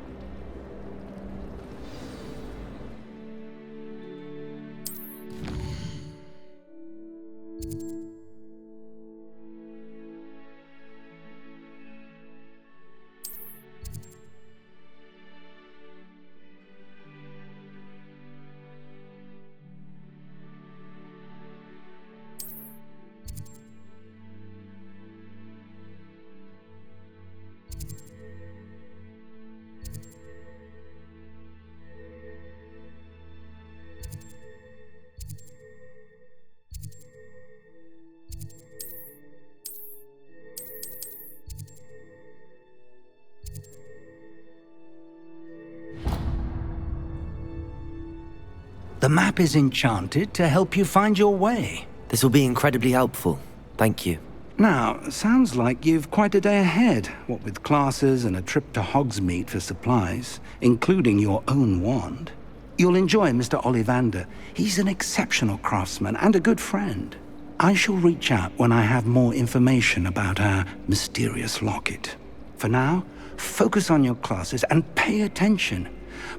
The map is enchanted to help you find your way. This will be incredibly helpful. Thank you. Now, sounds like you've quite a day ahead, what with classes and a trip to Hogsmeade for supplies, including your own wand. You'll enjoy Mr. Ollivander. He's an exceptional craftsman and a good friend. I shall reach out when I have more information about our mysterious locket. For now, focus on your classes and pay attention.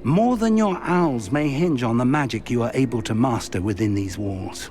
More than your owls may hinge on the magic you are able to master within these walls.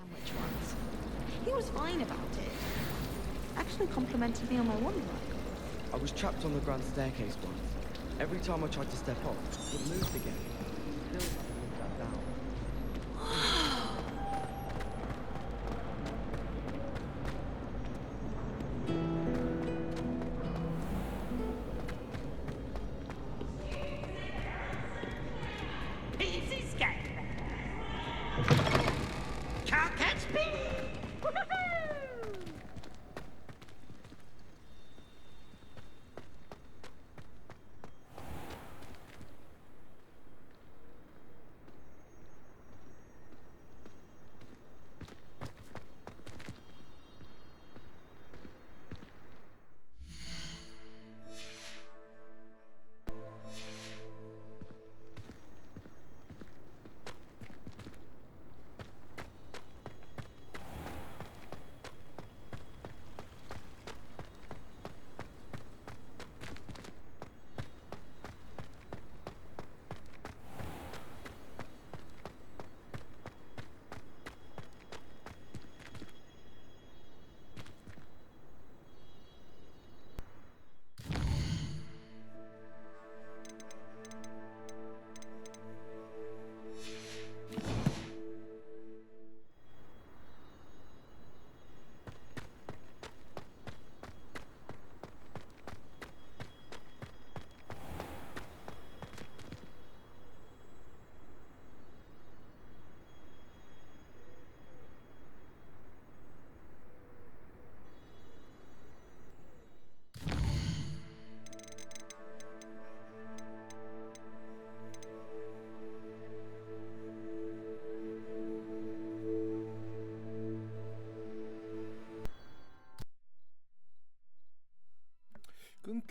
Sandwich once. He was fine about it. Actually complimented me on my wand work. I was trapped on the grand staircase once. Every time I tried to step off, it moved again. Still nothing back down. Easy escape. Can't catch me.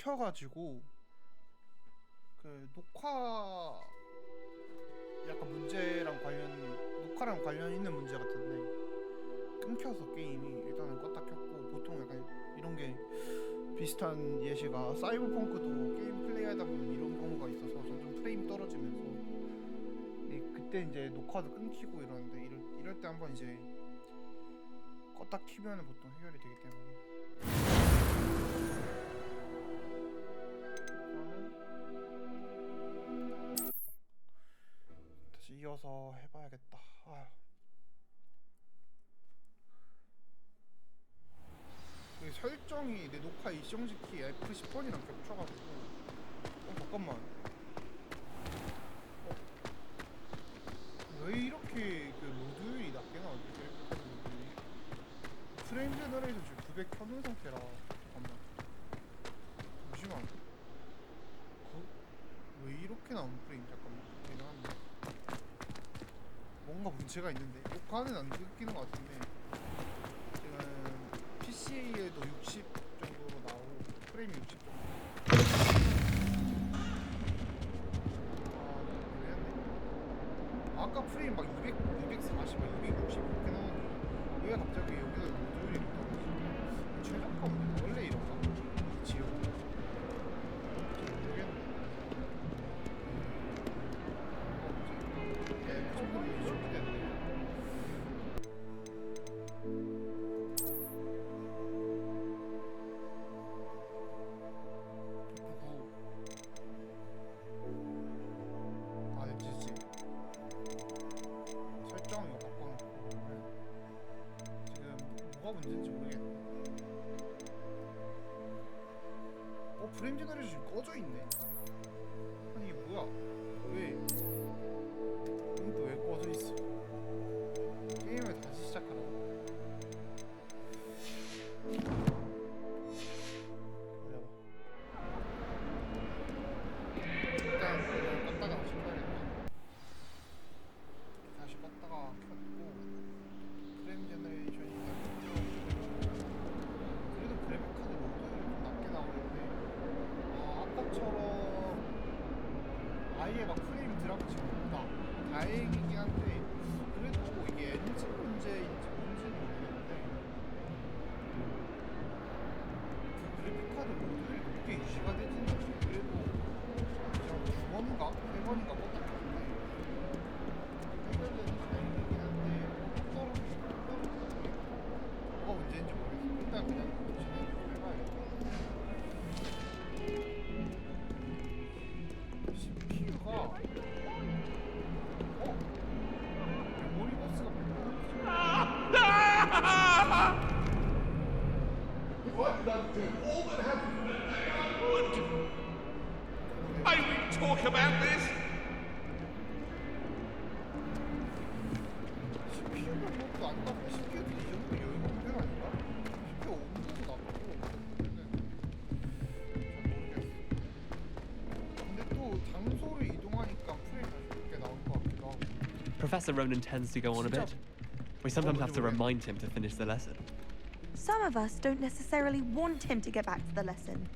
끊겨가지고 그 녹화 약간 녹화랑 관련 있는 문제 같은데 끊겨서 게임이 일단은 껐다 켰고, 보통 약간 이런 게 비슷한 예시가 사이버펑크도 게임 플레이하다 보면 이런 경우가 있어서 점점 프레임 떨어지면서 그때 이제 녹화도 끊기고 이러는데 이럴 때 한번 이제 껐다 키면 보통 해결이 되기 때문에 다시 이어서 해봐야겠다. 아휴. 이 설정이 내 녹화 일정시키 F10번이랑 겹쳐가지고 잠깐만. 왜 이렇게 그 로드율이 낮게 나오지? 프레임 제너레이션 지금 900 켜놓은 상태라. 잠깐만. 잠시만. 왜 이렇게 나오는 프레임? 잠깐만. 대단한데. 뭔가 문제가 있는데. 녹화는 안 끊기는 것 같은데. 지금 PC에도 60 정도로 나오고 프레임이 60 정도. 아까 프레임 막 200, 240, 260 이렇게 나오는데 왜 갑자기 여기서 로드율이 떨어지지? 최저가 원래 이런가? 지옥. 잘 모르겠네. 그 정도면 준비됐네. 문제인지 모르겠네. 프레임 제너레이션 지금 꺼져 있네. 아니 이게 뭐야? 왜? 이건 또 왜 꺼져 있어? 게임을 다시 시작하라고? 기다려봐. 일단 껐다가 신발했다. 다시 껐다가 켰고 프레임 제너레이션이 그래도 그래픽카드 로드율이 좀 낮게 나오는데 아까처럼 아예 막 프레임 드랍치 없다. 다행이긴 한데 그래도 이게 엔진 문제인지 뭔지는 모르겠는데 그래픽카드 로드율이 높게 유지가 되지는 않지. 그래도 그냥 2번인가? 3번인가 껐다 켰는데 해결되는 다행이긴 한데 뭐가 문제인지 모르겠어. 일단 그냥 진행 해봐야겠다. CPU가 메모리 버스가 What not do all that happened? I will talk about this. CPU가 그것도 안 나쁘고 CPU도 이 정도 여유가 없는 편 아닌가? CPU 온도도 나쁘고 근데 또 장소를 이동하니까 프레임 다시 높게 나올 것 같기도 하고. Professor Ronan tends to go on a bit. We sometimes have to remind him to finish the lesson. Some of us don't necessarily want him to get back to the lesson.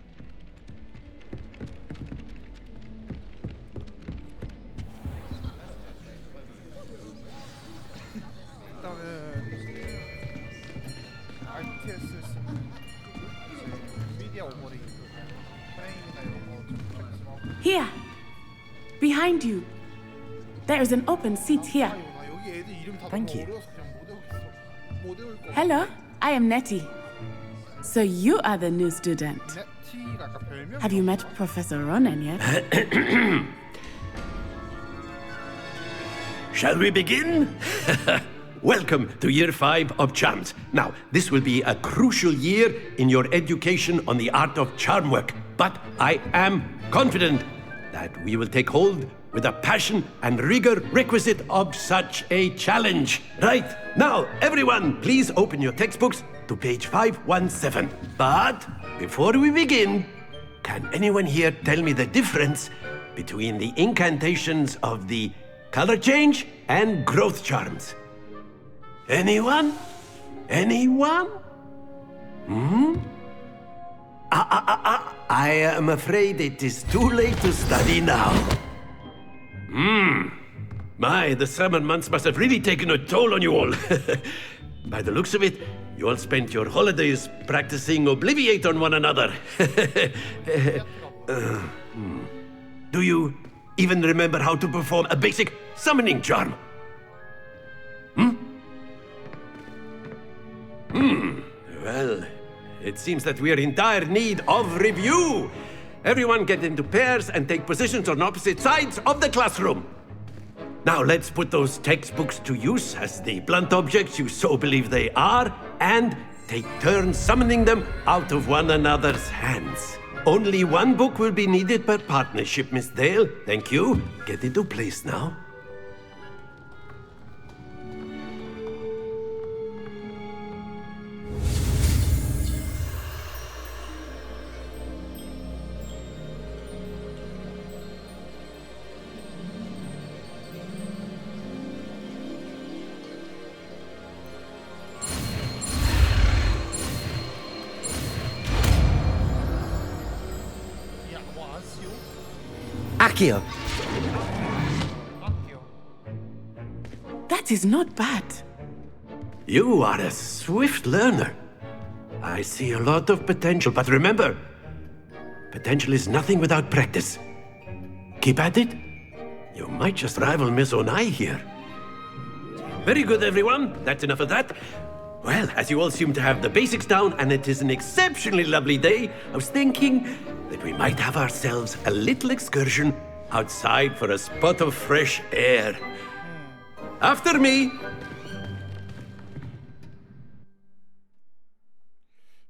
일단은 RTS 쓰는 엔비디아 오버레이 프레임이나 이런 거좀 체크 좀 하고. Here, behind you. There is an open seat here. Thank you. Hello, I am Nettie. So you are the new student. Have you met Professor Ronan yet? Shall we begin? Welcome to Year 5 of Charms. Now, this will be a crucial year in your education on the art of charm work, but I am confident that we will take hold with the passion and rigor requisite of such a challenge. Right, now, everyone, please open your textbooks to page 517. But before we begin, can anyone here tell me the difference between the incantations of the color change and growth charms? Anyone? Anyone? I am afraid it is too late to study now. My, the summer months must have really taken a toll on you all. By the looks of it, you all spent your holidays practicing Obliviate on one another. Do you even remember how to perform a basic summoning charm? Well, it seems that we are in dire need of review. Everyone get into pairs and take positions on opposite sides of the classroom. Now let's put those textbooks to use as the blunt objects you so believe they are, and take turns summoning them out of one another's hands. Only one book will be needed per partnership, Miss Dale. Thank you. Get into place now. Accio. That is not bad. You are a swift learner. I see a lot of potential, but remember, potential is nothing without practice. Keep at it. You might just rival Miss Onai here. Very good, everyone. That's enough of that. Well, as you all seem to have the basics down, and it is an exceptionally lovely day, I was thinking that we might have ourselves a little excursion outside for a spot of fresh air. After me!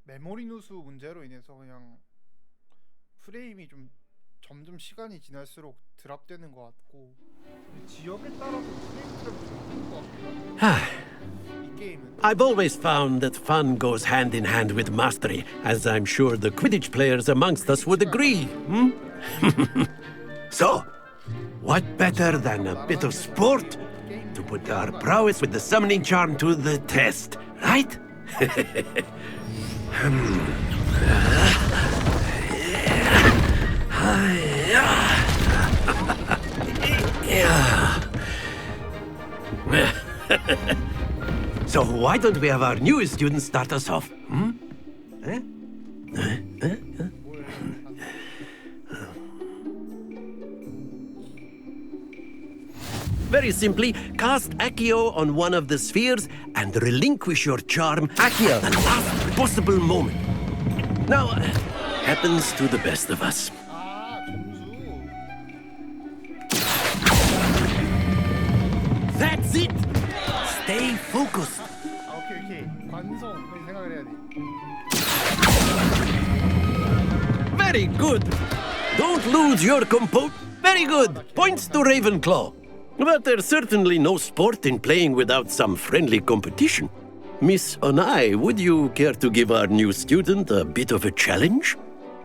메모리 누수 문제로 인해서 그냥 프레임이 좀 점점 시간이 지날수록 드랍되는 것 같고 지역에 따라서 프레임 드랍이 좀 큰 것 같기도 하고 I've always found that fun goes hand in hand with mastery, as I'm sure the Quidditch players amongst us would agree. So, what better than a bit of sport to put our prowess with the summoning charm to the test, right? So why don't we have our newest student start us off? Very simply, cast Accio on one of the spheres and relinquish your charm Accio. at the last possible moment. Now, happens to the best of us. That's it! Stay focused. 오케이 관성 그렇게 생각을 해야 돼. Very good. Don't lose your composure. Very good. Points to Ravenclaw. But there's certainly no sport in playing without some friendly competition. Miss Onai, would you care to give our new student a bit of a challenge?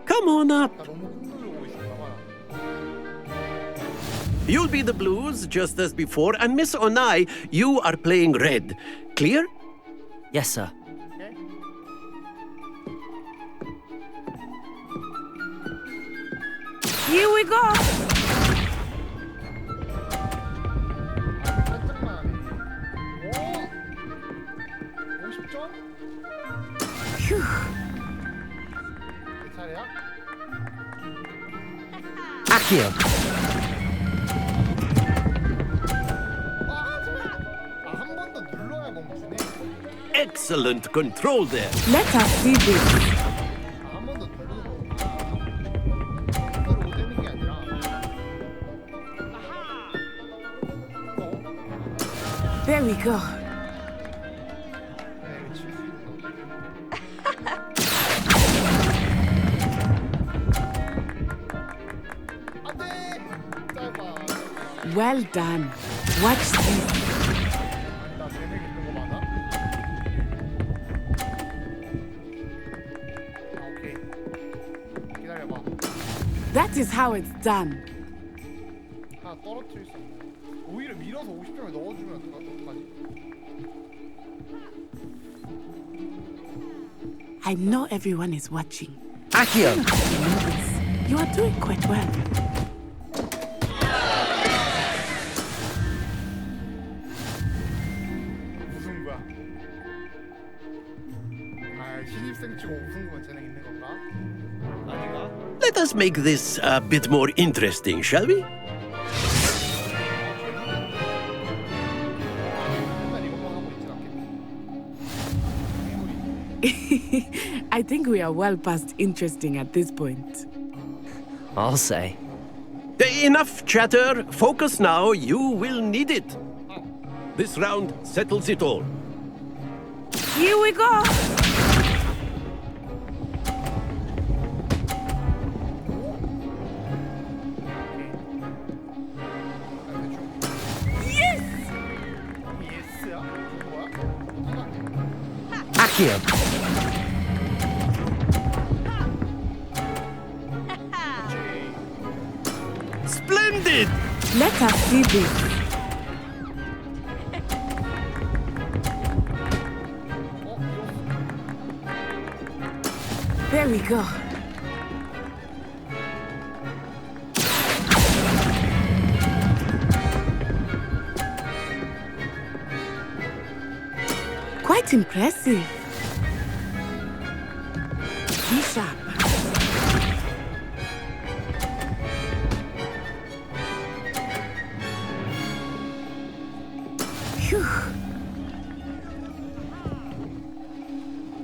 Come on up. You'll be the blues, just as before, and Miss Onai, you are playing red. Clear? Yes, sir. Here we go. Phew. Accio. Excellent control there. Let us see this. There we go. Well done. Watch this. That is how it's done. 하나 떨어뜨릴 수 없네. 오히려 밀어서 50점을 넣어주면 어떡하지? I know everyone is watching. Accio! You are doing quite well. 무슨 거야? 아, 신입생 치고 무슨 건 재능 있는 건가? 아닌가? Let us make this a bit more interesting, shall we? I think we are well past interesting at this point. I'll say. Enough chatter. Focus now. You will need it. This round settles it all. Here we go! Yes! 예스야? 뭐야? Accio! Splendid! Let us see this. There we go. Quite impressive. Be sharp. Phew.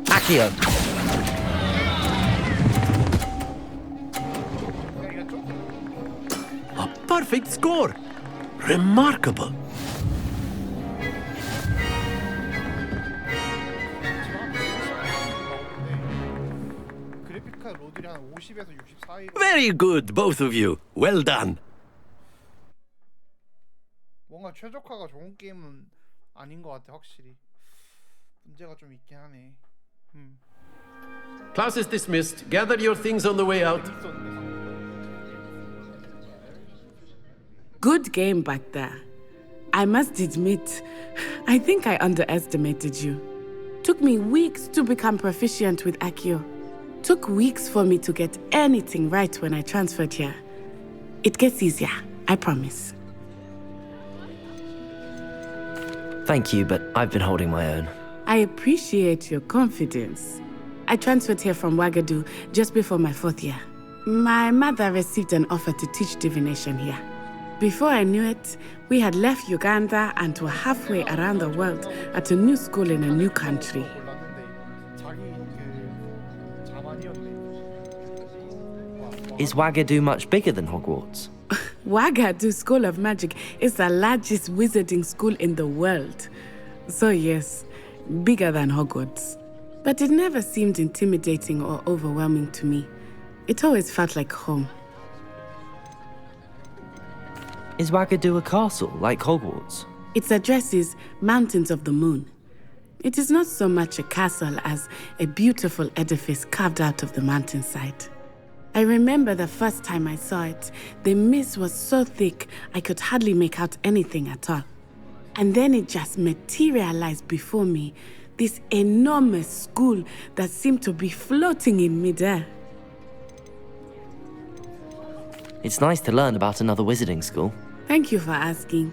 Accio! A perfect score. Remarkable. 그래픽 카드 로드이 한 50에서 60 사이로. Very good, both of you. Well done. 뭔가 최적화가 좋은 게임은 아닌 것 같아, 확실히. 문제가 좀 있긴 하네. Class is dismissed. Gather your things on the way out. Good game back there. I must admit, I think I underestimated you. Took me weeks to become proficient with Accio. Took weeks for me to get anything right when I transferred here. It gets easier, I promise. Thank you, but I've been holding my own. I appreciate your confidence. I transferred here from Ouagadougou just before my 4th year. My mother received an offer to teach divination here. Before I knew it, we had left Uganda and were halfway around the world at a new school in a new country. Is Ouagadougou much bigger than Hogwarts? Ouagadougou School of Magic is the largest wizarding school in the world. So yes, bigger than Hogwarts. But it never seemed intimidating or overwhelming to me. It always felt like home. Is Ouagadougou a castle, like Hogwarts? Its address is Mountains of the Moon. It is not so much a castle as a beautiful edifice carved out of the mountainside. I remember the first time I saw it, the mist was so thick I could hardly make out anything at all. And then it just materialized before me, this enormous school that seemed to be floating in midair. It's nice to learn about another wizarding school. Thank you for asking.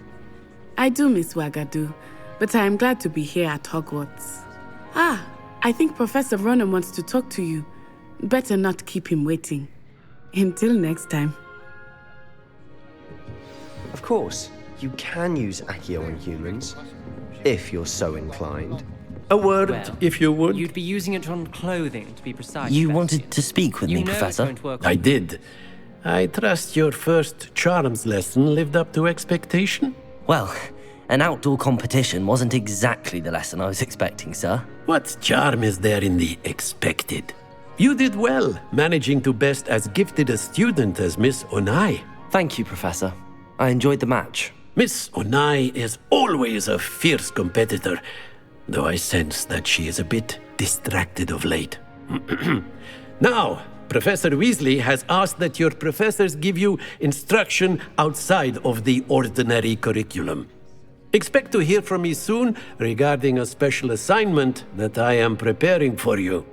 I do miss Ouagadougou, but I am glad to be here at Hogwarts. Ah, I think Professor Ronan wants to talk to you. Better not keep him waiting. Until next time. Of course, you can use Accio on humans, if you're so inclined. A word, if you would. You'd be using it on clothing, to be precise. You wanted to speak with me, Professor? I did. I trust your first charms lesson lived up to expectation? Well, an outdoor competition wasn't exactly the lesson I was expecting, sir. What charm is there in the expected? You did well, managing to best as gifted a student as Miss Onai. Thank you, Professor. I enjoyed the match. Miss Onai is always a fierce competitor, though I sense that she is a bit distracted of late. Now, Professor Weasley has asked that your professors give you instruction outside of the ordinary curriculum. Expect to hear from me soon regarding a special assignment that I am preparing for you.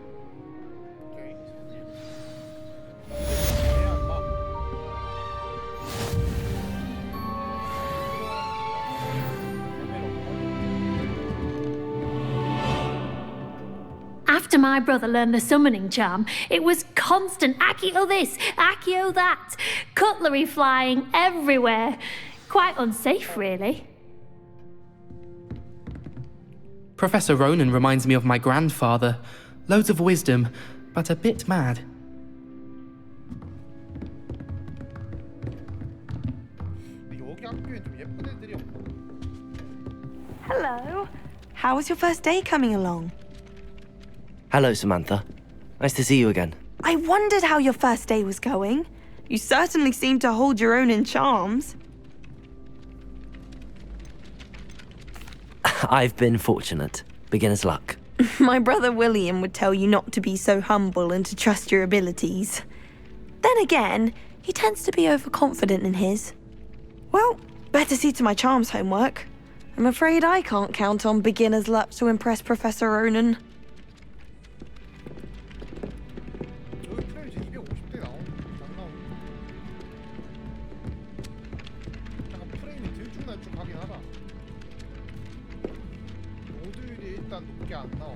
After my brother learned the summoning charm, it was constant Accio this, Accio that, cutlery flying everywhere. Quite unsafe, really. Professor Ronan reminds me of my grandfather. Loads of wisdom, but a bit mad. 여기 학교에 좀 예쁜 애들이 없나? Hello. How was your first day coming along? Hello, Samantha. Nice to see you again. I wondered how your first day was going. You certainly seem to hold your own in charms. I've been fortunate. Beginner's luck. My brother William would tell you not to be so humble and to trust your abilities. Then again, he tends to be overconfident in his. Well, better see to my charms homework. I'm afraid I can't count on beginner's luck to impress Professor Ronan. 여기 프레임 이제 250대 안 나오네. 약간 프레임이 들쭉날쭉하긴 하다. 모듈이 일단 높게 안 나와.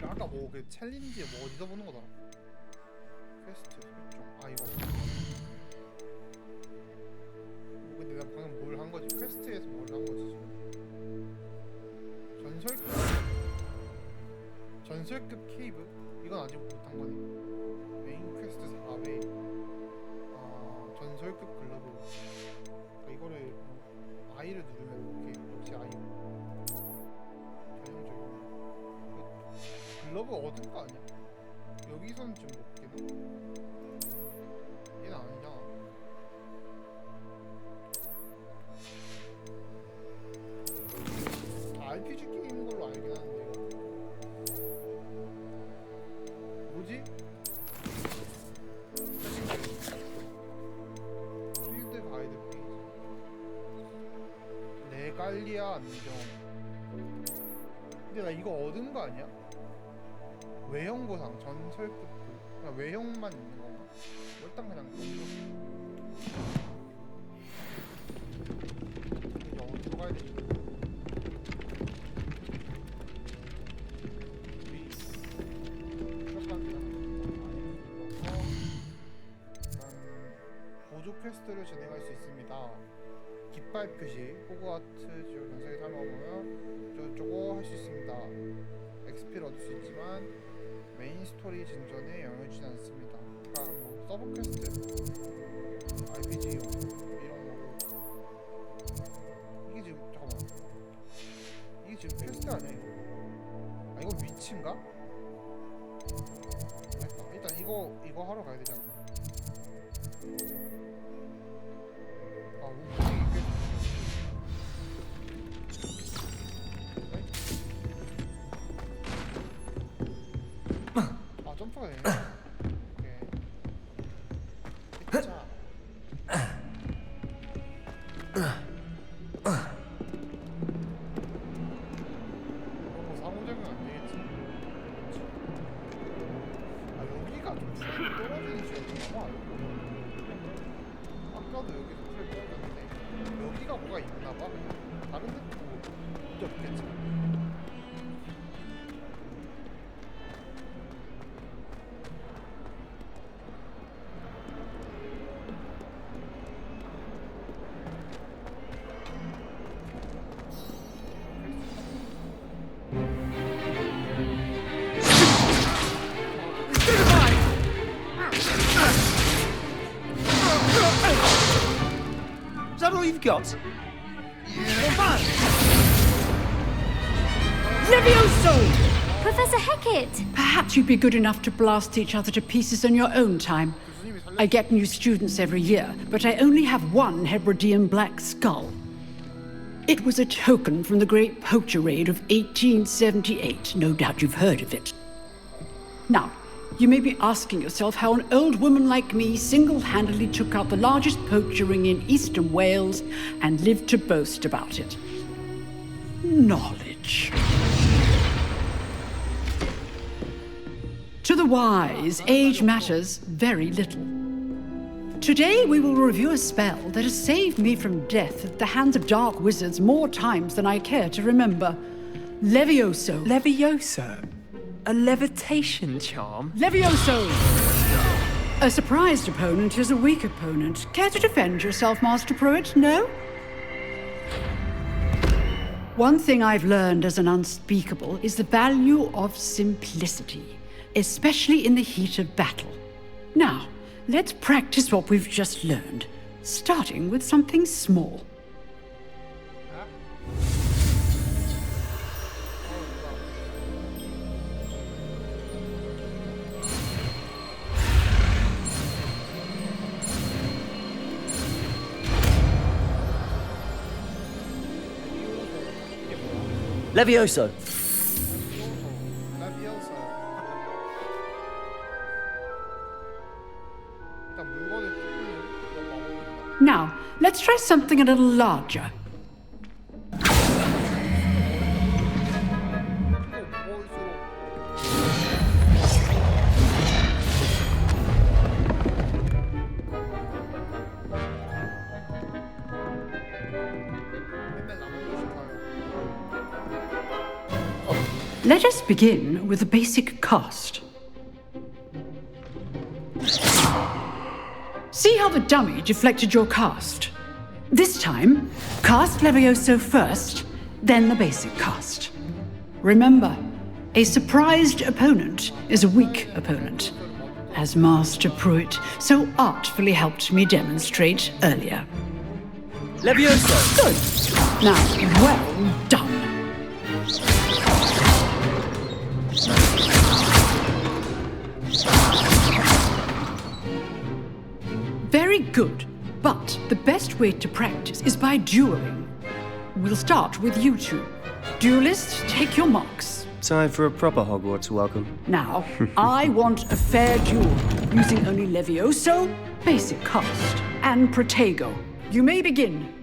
아까 뭐 그 챌린지 뭐 어디서 보는 거더라? 퀘스트 설정. 아 이거. 근데 내가 방금 뭘 한 거지? 퀘스트에서 뭘 한 거지 지금? 전설급 케이브? 이건 아직 못한 거네. 메인 퀘스트 4회. 전설급 글러브. 그러니까 이거를 I를 누르면 이렇게 역시 I. 전형적으로. 글러브 얻은 거 아니야? 여기서는 좀 먹겠네. 얘는 아니잖아. RPG 게임인 걸로 알긴 하는데 뭐지? 필드 가이드 페이지 레갈리아 안경. 근데 나 이거 얻은 거 아니야? 외형 보상 전설급 그냥 외형만 있는 건가? 일단 그냥 이제 어디로 가야 되지? 보조 퀘스트를 진행할 수 있습니다. 깃발 표시, 호그와트 지역 전sek에 참여하면 저거 할 수 있습니다. XP를 얻을 수 있지만 메인 스토리 진전에 영향을 주지 않습니다. 그러니까 뭐 서브 퀘스트, RPG 이런 거고. 이게 지금 잠깐만. 이게 지금 퀘스트 아니야 이거? 아 이거 위치인가? 일단 이거 하러 가야 되지 않나? 아 움직이기 꽤 아 점프가 되네. 오케이. 자. 너무 상호작용 안 되겠지? 아 여기가 좀 프레임이 떨어지는 지역인가 봐. 아까도 여기서 프레임 떨어졌는데 여기가 뭐가 있나 봐. 다른 데도 문제 없겠지. Is that all you've got? Levioso! Professor Hecat! Perhaps you'd be good enough to blast each other to pieces on your own time. I get new students every year, but I only have one Hebridean black skull. It was a token from the Great Poacher Raid of 1878. No doubt you've heard of it. Now, you may be asking yourself how an old woman like me single-handedly took out the largest poacher ring in eastern Wales and lived to boast about it. Knowledge. To the wise, age matters very little. Today we will review a spell that has saved me from death at the hands of dark wizards more times than I care to remember. Levioso. Levioso? A levitation charm? Levioso! A surprised opponent is a weak opponent. Care to defend yourself, Master Pruitt? No? One thing I've learned as an unspeakable is the value of simplicity, especially in the heat of battle. Now, let's practice what we've just learned, starting with something small. Levioso. Now, let's try something a little larger. Let us begin with a basic cast. See how the dummy deflected your cast? This time, cast Levioso first, then the basic cast. Remember, a surprised opponent is a weak opponent, as Master Pruitt so artfully helped me demonstrate earlier. Levioso! Good. Now, well done. Very good, but the best way to practice is by dueling. We'll start with you two. Duelists, take your marks. Time for a proper Hogwarts welcome. Now, I want a fair duel, using only Levioso, basic cast, and Protego. You may begin.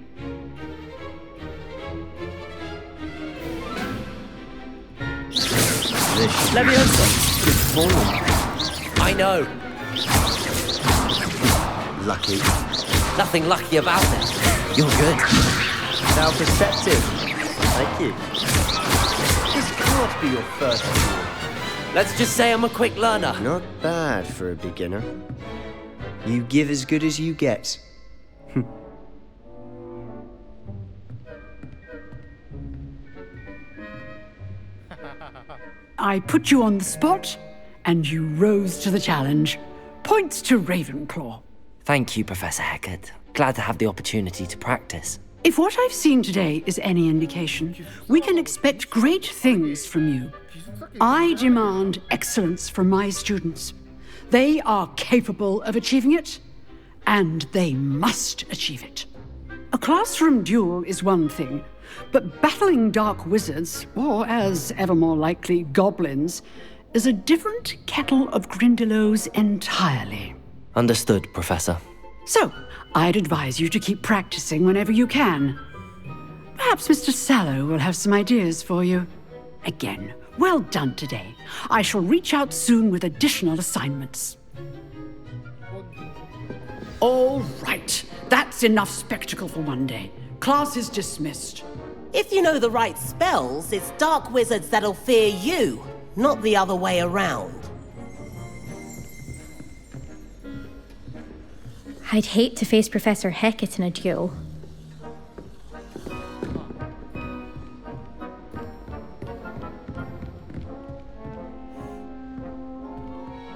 Levioso! Good form. I know. Lucky. Nothing lucky about it. You're good. Now perceptive. Thank you. This can't be your first duel. Let's just say I'm a quick learner. Not bad for a beginner. You give as good as you get. I put you on the spot, and you rose to the challenge. Points to Ravenclaw. Thank you, Professor Hecat. Glad to have the opportunity to practice. If what I've seen today is any indication, we can expect great things from you. I demand excellence from my students. They are capable of achieving it, and they must achieve it. A classroom duel is one thing, but battling dark wizards, or as ever more likely, goblins, is a different kettle of Grindylows entirely. Understood, Professor. So, I'd advise you to keep practicing whenever you can. Perhaps Mr. Sallow will have some ideas for you. Again, well done today. I shall reach out soon with additional assignments. All right, that's enough spectacle for one day. Class is dismissed. If you know the right spells, it's dark wizards that'll fear you, not the other way around. I'd hate to face Professor Hecat in a duel.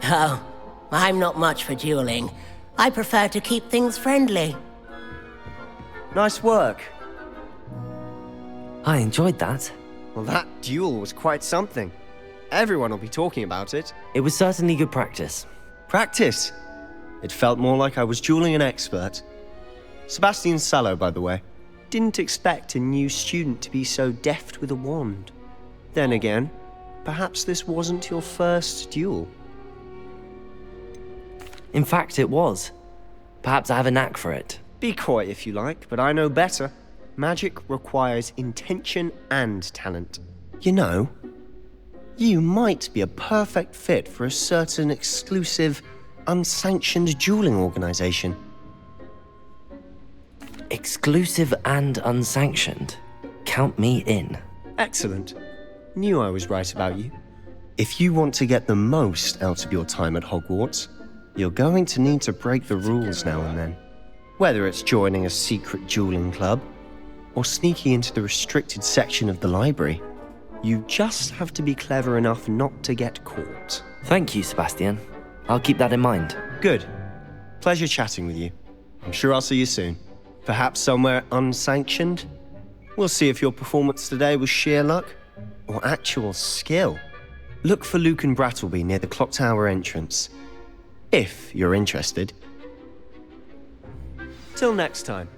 Oh, I'm not much for dueling. I prefer to keep things friendly. Nice work. I enjoyed that. Well, that duel was quite something. Everyone will be talking about it. It was certainly good practice. Practice? It felt more like I was dueling an expert. Sebastian Sallow, by the way. Didn't expect a new student to be so deft with a wand. Then again, perhaps this wasn't your first duel. In fact, it was. Perhaps I have a knack for it. Be coy if you like, but I know better. Magic requires intention and talent. You know, you might be a perfect fit for a certain exclusive, unsanctioned dueling organization. Exclusive and unsanctioned. Count me in. Excellent. Knew I was right about you. If you want to get the most out of your time at Hogwarts, you're going to need to break the rules now and then. Whether it's joining a secret dueling club, or sneaking into the restricted section of the library, you just have to be clever enough not to get caught. Thank you, Sebastian. I'll keep that in mind. Good. Pleasure chatting with you. I'm sure I'll see you soon. Perhaps somewhere unsanctioned? We'll see if your performance today was sheer luck or actual skill. Look for Luke and Brattleby near the clock tower entrance, if you're interested. Till next time.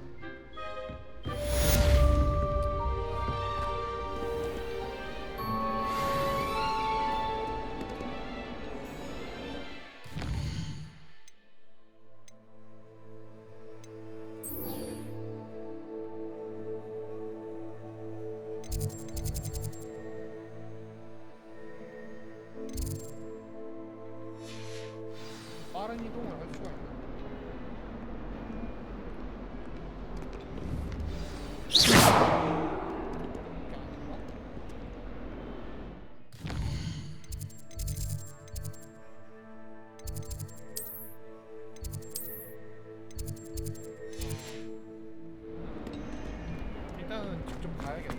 빠른 이동을 할 수가 있나? 일단은 직접 가야겠다.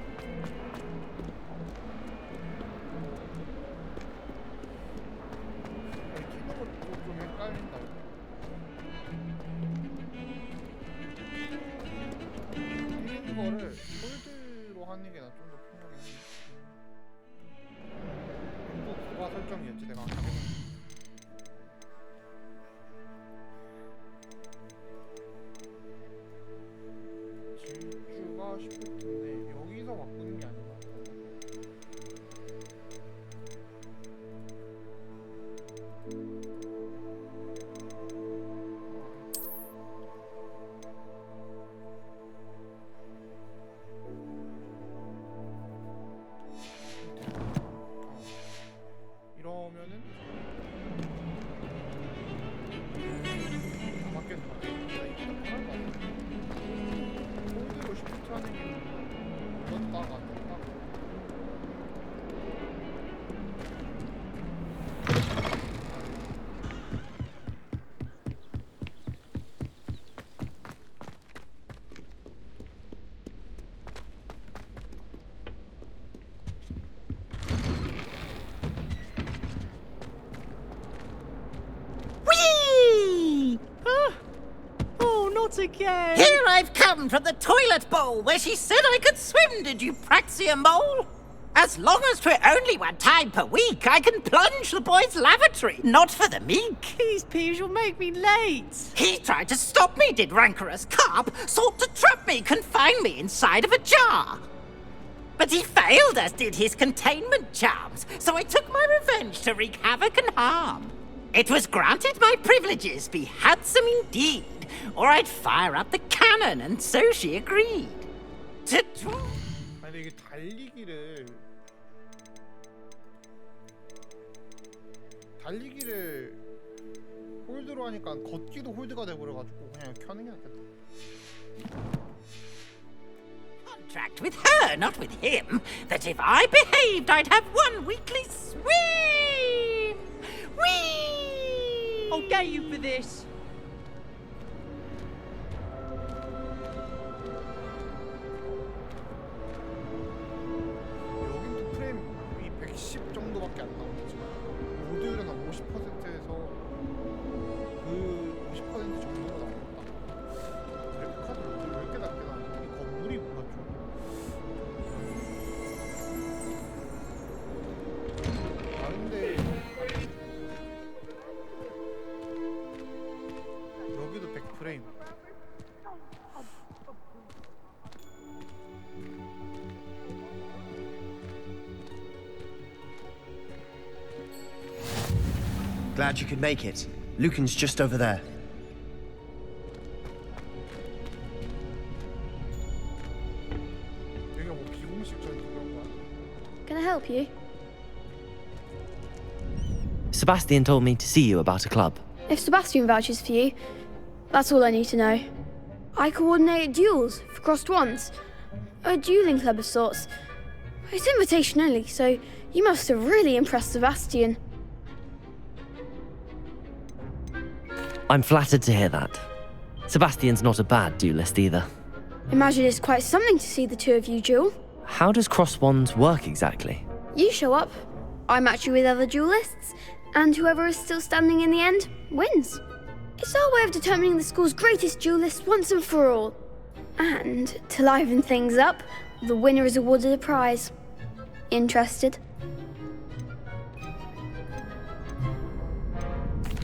키는 것도 좀 헷갈린다. 이거를 홀드로 하는 게 나 좀 더 편하긴 해. 이거 부가 설정이었지 내가 아까 해봤는데. 질주가 시프트인데 여기서 바꾸는 게 아닌가? 이러면은 다 바뀌었네. 이게 편한 거 같아. 홀드로 시프트 하는 게 눌렀다가 떴다가. Whee! Oh, not again! Here I've come from the toilet bowl where she said I could swim, did you praxia mole? As long as 'twere only one time per week, I can plunge the boy's lavatory, not for the meek. These peeves will make me late. He tried to stop me, did rancorous carp, sought to trap me, confine me inside of a jar. But he failed, as did his containment charms, so I took my revenge to wreak havoc and harm. It was granted my privileges be handsome indeed, or I'd fire up the cannon, and so she agreed. 아니 이게 달리기를 홀드로 하니까 걷기도 홀드가 돼버려가지고 그냥 켜는 게 낫겠다. Contract with her, not with him, that if I behaved, I'd have one weekly swim. Whee! I'll get you for this. 여긴도 프레임이 110 정도밖에 안 나오네 지금. 모듈은 한 50%에서 그 50% 정도로 나오겠다. 그래픽 카드를 왜 이렇게 낮게 나오는지 이 건물이 뭐가 좀. 다른데 여기도 100프레임. Glad you could make it. Lucan's just over there. 여기가 뭐 비공식적인 그런 거야? Can I help you? Sebastian told me to see you about a club. If Sebastian vouches for you, that's all I need to know. I coordinate duels for crossed wands. A dueling club of sorts. It's invitation only, so you must have really impressed Sebastian. I'm flattered to hear that. Sebastian's not a bad duelist either. Imagine it's quite something to see the two of you duel. How does cross wands work exactly? You show up, I match you with other duelists, and whoever is still standing in the end wins. It's our way of determining the school's greatest duelist once and for all. And to liven things up, the winner is awarded a prize. Interested?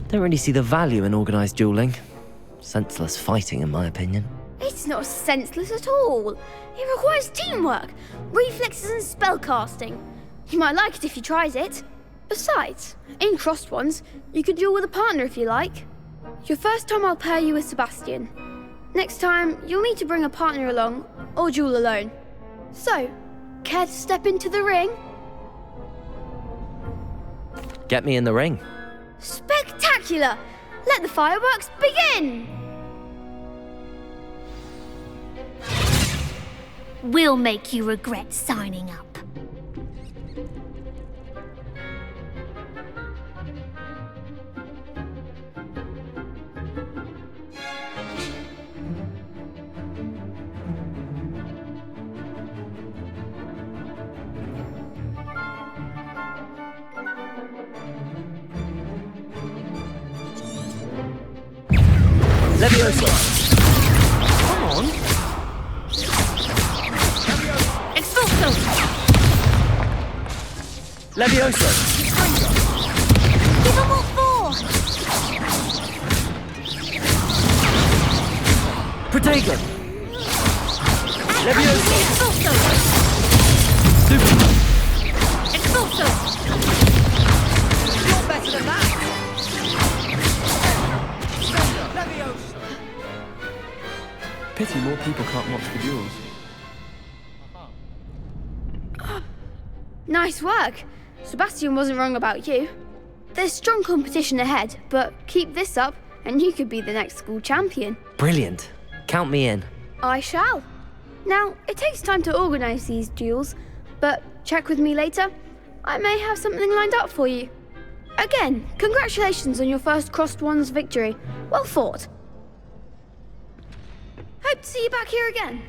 Don't really see the value in organised duelling. Senseless fighting, in my opinion. It's not senseless at all. It requires teamwork, reflexes and spellcasting. You might like it if you tried it. Besides, in crossed ones, you could duel with a partner if you like. Your first time I'll pair you with Sebastian. Next time, you'll need to bring a partner along, or duel alone. So, care to step into the ring? Get me in the ring. Spectacular! Let the fireworks begin! We'll make you regret signing up. Leviosa! Come on! Expulso! Leviosa! Give them what for! Protego! Leviosa! Expulso! Super! Expulso! You're better than that! Pity more people can't watch the duels. Nice work. Sebastian wasn't wrong about you. There's strong competition ahead, but keep this up and you could be the next school champion. Brilliant. Count me in. I shall. Now, it takes time to organise these duels, but check with me later. I may have something lined up for you. Again, congratulations on your first crossed wands victory. Well fought. Hope to see you back here again.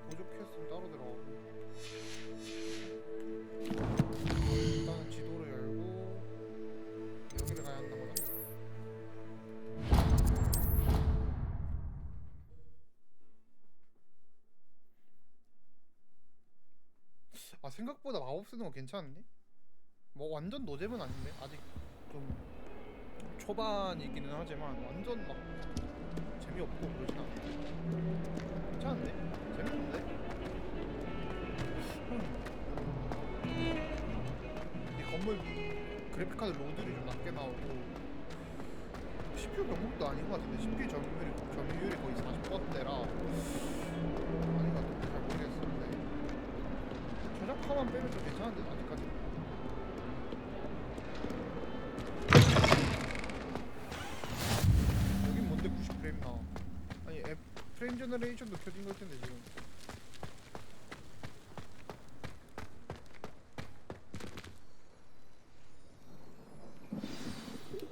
보조 퀘스트는 따로 들어가고 일단은 지도를 열고 여기를 가야 한다 거잖아. 아 생각보다 마법 쓰는 거 괜찮은데? 뭐 완전 노잼은 아닌데 아직 좀 초반이기는 하지만 완전 막 재미없고 그러진 않아. 괜찮은데? 재밌는데? 이 건물 그래픽카드 로드들이 좀 낮게 나오고 CPU 병목도 아닌 것 같은데 CPU 점유율이 거의 40%대라 아닌 것 같은데 잘 모르겠었는데 최적화만 빼면 좀 괜찮은데 아직까지 여긴 뭔데 90프레임 나와 아니 앱 프레임 제너레이션도 켜진 걸 텐데 지금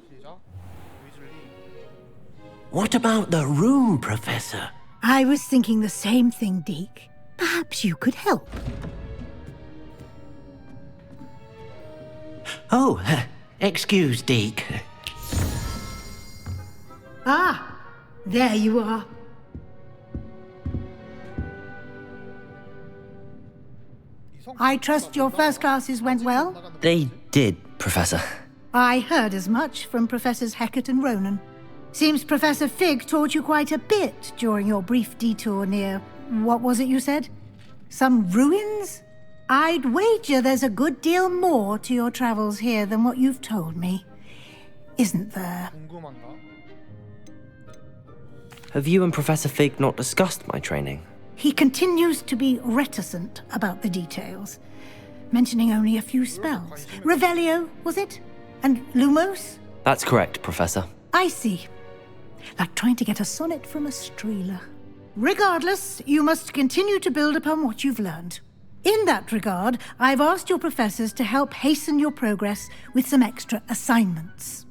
시작 위즐리 What about the room, Professor? I was thinking the same thing, Deke. Perhaps you could help. Oh, excuse, Deke. Ah, there you are. I trust your first classes went well? They did, Professor. I heard as much from Professors Hecat and Ronan. Seems Professor Fig taught you quite a bit during your brief detour near... what was it you said? Some ruins? I'd wager there's a good deal more to your travels here than what you've told me. Isn't there? 궁금한가? Have you and Professor Fig not discussed my training? He continues to be reticent about the details, mentioning only a few spells. Revelio, was it? And Lumos? That's correct, Professor. I see. Like trying to get a sonnet from a streeler. Regardless, you must continue to build upon what you've learned. In that regard, I've asked your professors to help hasten your progress with some extra assignments.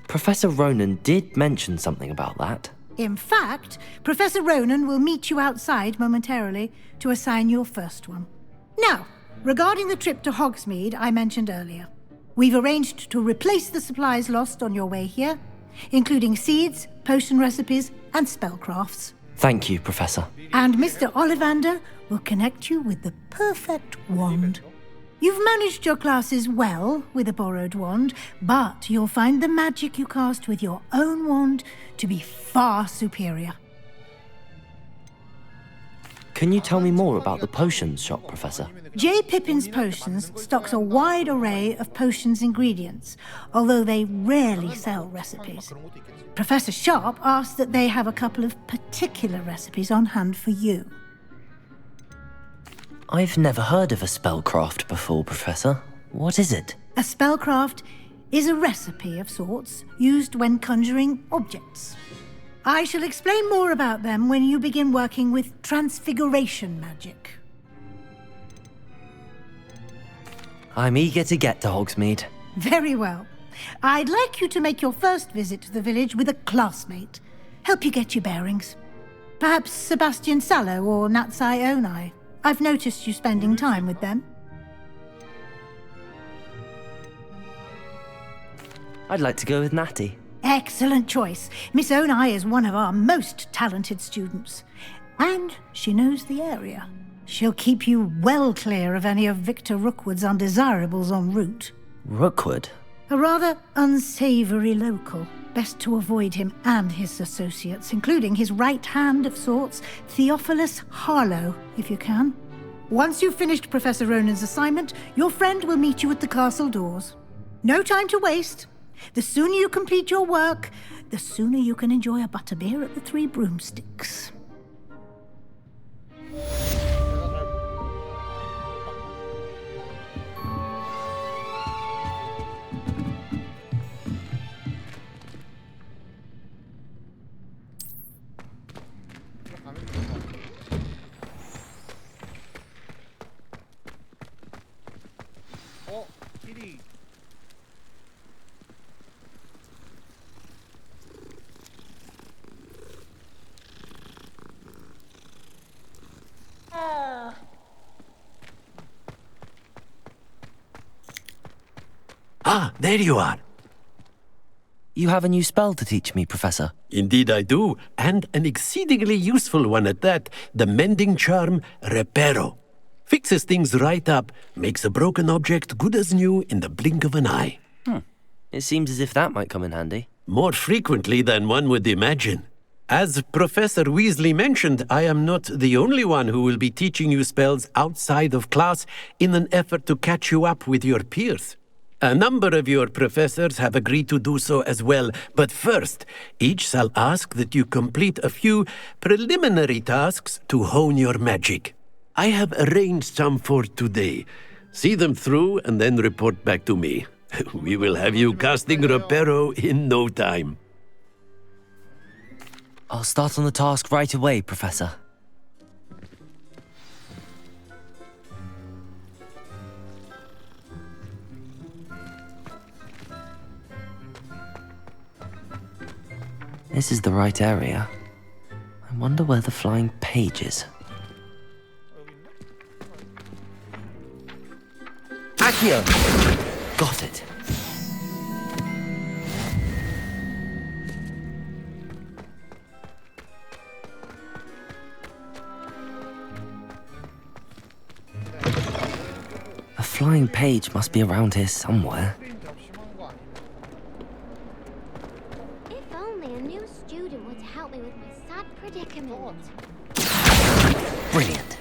Professor Ronan did mention something about that. In fact, Professor Ronan will meet you outside momentarily to assign your first one. Now, regarding the trip to Hogsmeade I mentioned earlier, we've arranged to replace the supplies lost on your way here, including seeds, potion recipes, and spellcrafts. Thank you, Professor. And Mr. Ollivander will connect you with the perfect wand. You've managed your classes well with a borrowed wand, but you'll find the magic you cast with your own wand to be far superior. Can you tell me more about the potions shop, Professor? J. Pippin's Potions stocks a wide array of potions ingredients, although they rarely sell recipes. Professor Sharp asked that they have a couple of particular recipes on hand for you. I've never heard of a spellcraft before, Professor. What is it? A spellcraft is a recipe of sorts used when conjuring objects. I shall explain more about them when you begin working with transfiguration magic. I'm eager to get to Hogsmeade. Very well. I'd like you to make your first visit to the village with a classmate. Help you get your bearings. Perhaps Sebastian Sallow or Natsai Onai. I've noticed you spending time with them. I'd like to go with Natty. Excellent choice. Miss Onai is one of our most talented students. And she knows the area. She'll keep you well clear of any of Victor Rookwood's undesirables en route. Rookwood? A rather unsavoury local. Best to avoid him and his associates, including his right hand of sorts, Theophilus Harlow, if you can. Once you've finished Professor Ronan's assignment, your friend will meet you at the castle doors. No time to waste. The sooner you complete your work, the sooner you can enjoy a butterbeer at the Three Broomsticks. Ah, there you are. You have a new spell to teach me, Professor. Indeed I do, and an exceedingly useful one at that, the mending charm Reparo. Fixes things right up, makes a broken object good as new in the blink of an eye. It seems as if that might come in handy. More frequently than one would imagine. As Professor Weasley mentioned, I am not the only one who will be teaching you spells outside of class in an effort to catch you up with your peers. A number of your professors have agreed to do so as well, but first, each shall ask that you complete a few preliminary tasks to hone your magic. I have arranged some for today. See them through and then report back to me. We will have you casting Reparo in no time. I'll start on the task right away, Professor. This is the right area. I wonder where the flying page is. Accio! Got it. A flying page must be around here somewhere. If only a new student would help me with my sad predicament. Brilliant.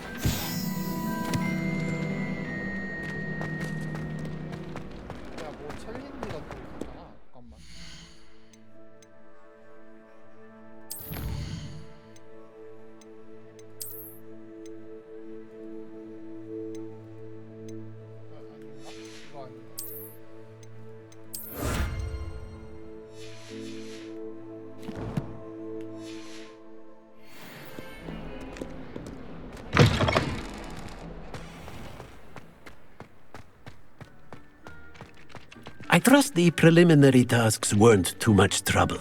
trust the preliminary tasks weren't too much trouble.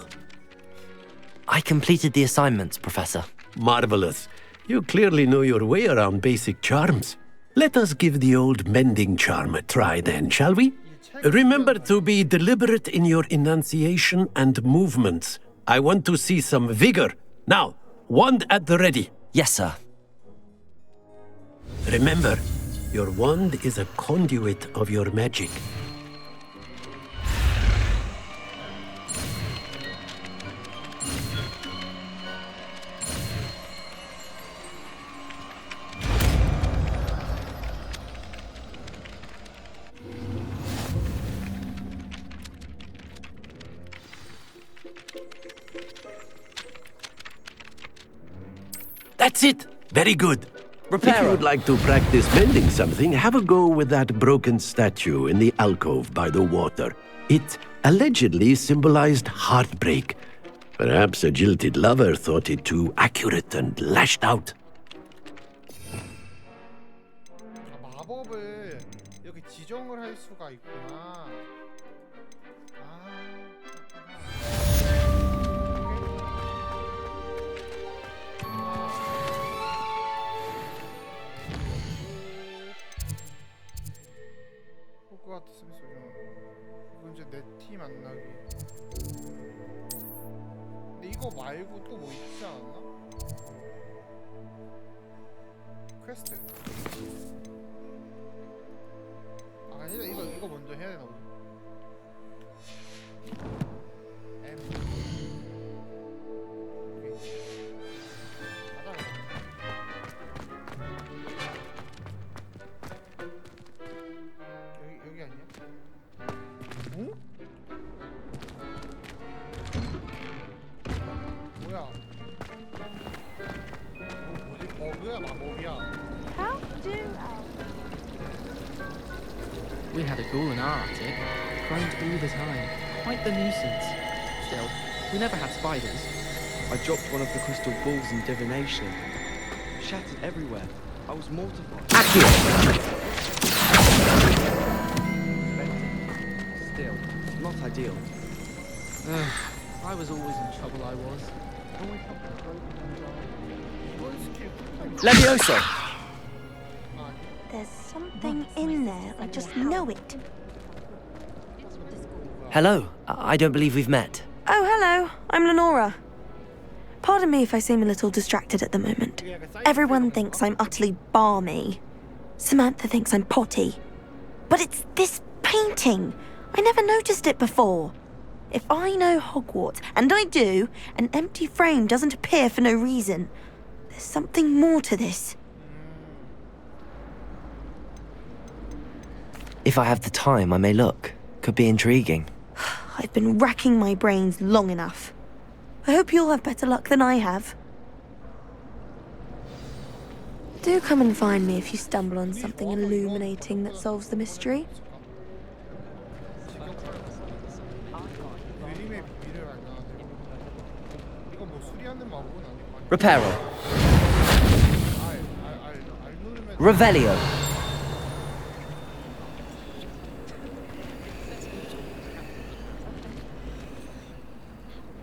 I completed the assignments, Professor. Marvelous. You clearly know your way around basic charms. Let us give the old mending charm a try then, shall we? Remember to be deliberate in your enunciation and movements. I want to see some vigor. Now, wand at the ready. Yes, sir. Remember, your wand is a conduit of your magic. That's it! Very good. If you would like to practice mending something, have a go with that broken statue in the alcove by the water. It allegedly symbolized heartbreak. Perhaps a jilted lover thought it too accurate and lashed out. 마법을 이렇게 지정을 할 수가 있구나. 호그와트 스미스 이건 이제 내 팀 만나기. 근데 이거 말고 또 뭐 있지 않았나? 퀘스트. 아니다 이거 먼저 해야 되나 보네. 여기 아니야? 어? 뭐야? 뭐지? 버그야 마법이야? We had a ghoul in our attic, groaned all the time. Quite the nuisance. Still, we never had spiders. I dropped one of the crystal balls in divination. Shattered everywhere. I was mortified. Still, not ideal. I was always in trouble, I was. Always Levioso! There's something in there. I just know it. Hello. I don't believe we've met. Oh, hello. I'm Lenora. Pardon me if I seem a little distracted at the moment. Everyone thinks I'm utterly balmy. Samantha thinks I'm potty. But it's this painting. I never noticed it before. If I know Hogwarts, and I do, an empty frame doesn't appear for no reason. There's something more to this. If I have the time, I may look. Could be intriguing. I've been racking my brains long enough. I hope you'll have better luck than I have. Do come and find me if you stumble on something illuminating that solves the mystery. Reparo. Revelio.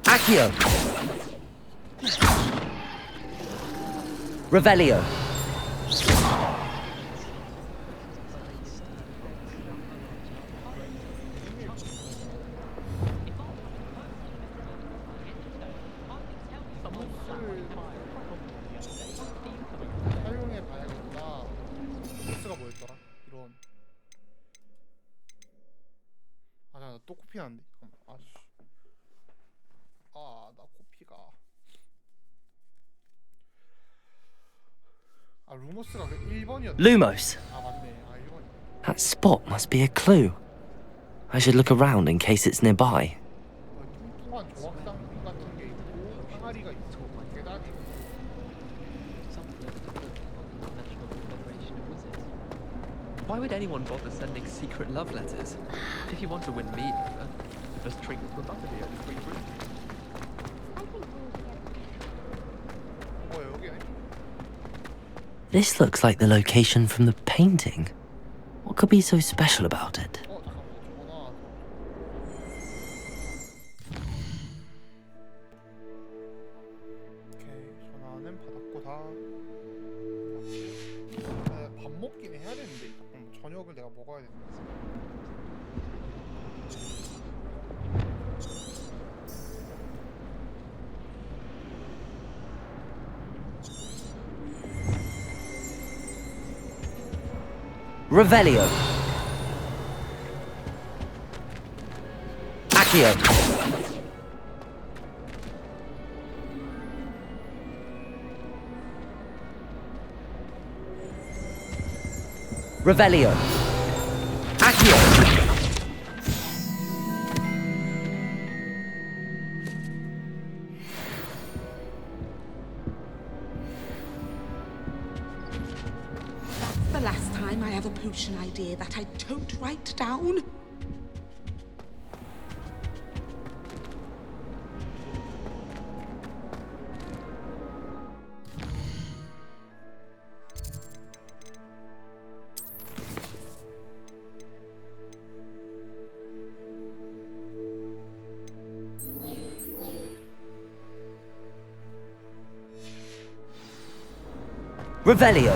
Accio. Revelio. 사용해봐야겠다. 보스가 뭐였더라? 이런. 나 또 코피 났는데. 나 코피가. 루모스가 1번이었다. Lumos. 맞네. 1번. That spot must be a clue. I should look around in case it's nearby. 뚱뚱한 조각상 같은 게 있고 항아리가 있고 계단이 있고. Why would anyone bother sending secret love letters? If you want to win me over, just drink the butterbeer and free fruit. This looks like the location from the painting. What could be so special about it? 밥 먹긴 해야 되는데 저녁을 내가 먹어야 되는 거지. Revelio. Accio. Revelio. Accio. The last time I have a potion idea that I don't write down. Revelio.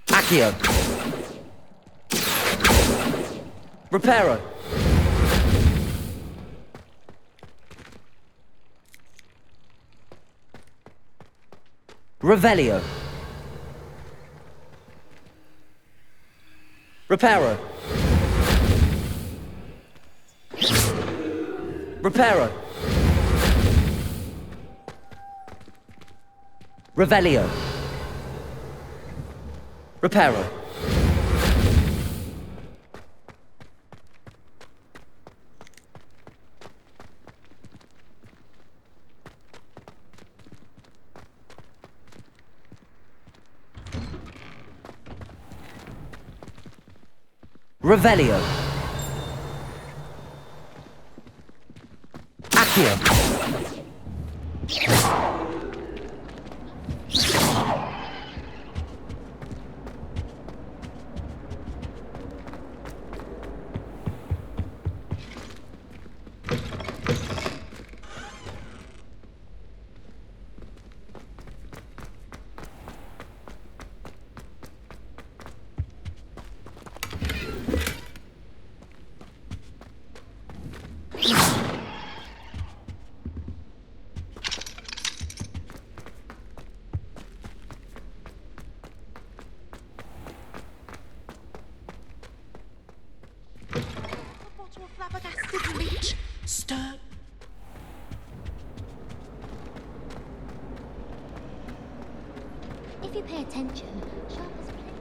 Accio. Reparo. Revelio. Reparo. Reparo. Revelio. Reparo. Revelio. Accio. Bottle of flabbergasted leech. Stir. If you pay attention, Sharp has plenty.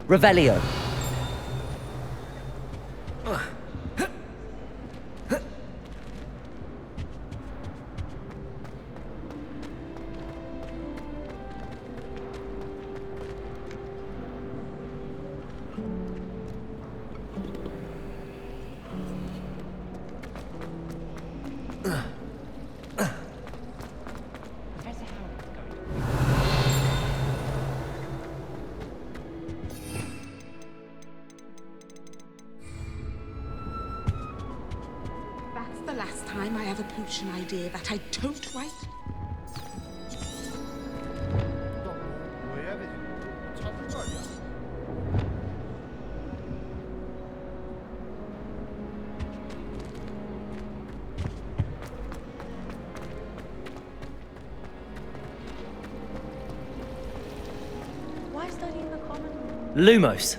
Revelio. That's the last time I have a potion idea that I don't write. 뭐 해야 되지? 찾을 거 아니야? Why study in the common room? Lumos.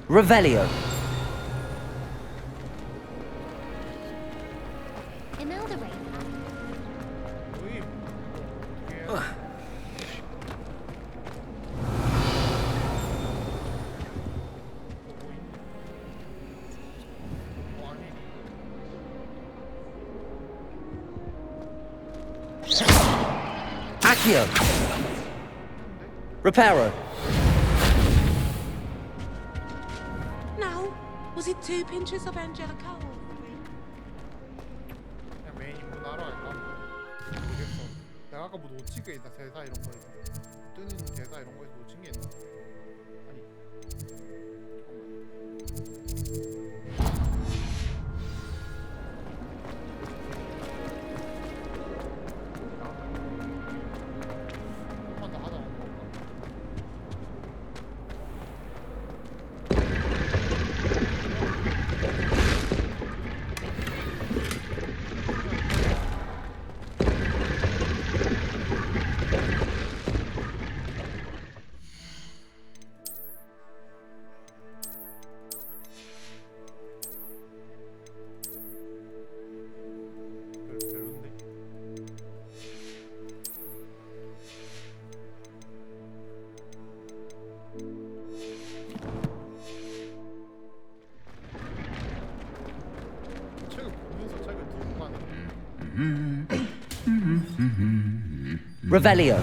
Revelio. Imelda Raven. Accio. Reparo. Now, was it 2 pinches of Angelica? 그냥 메인 인문 하러 갈까? 모르겠어. 내가 아까 뭐 놓친 게 있나? 대사 이런 거에서 뜨는 대사 이런 거에서 놓친 게 있나? 아니 한번 더 하다 온 건가? 별론데? 책을 보면서 책을 들고 가는 Revelio.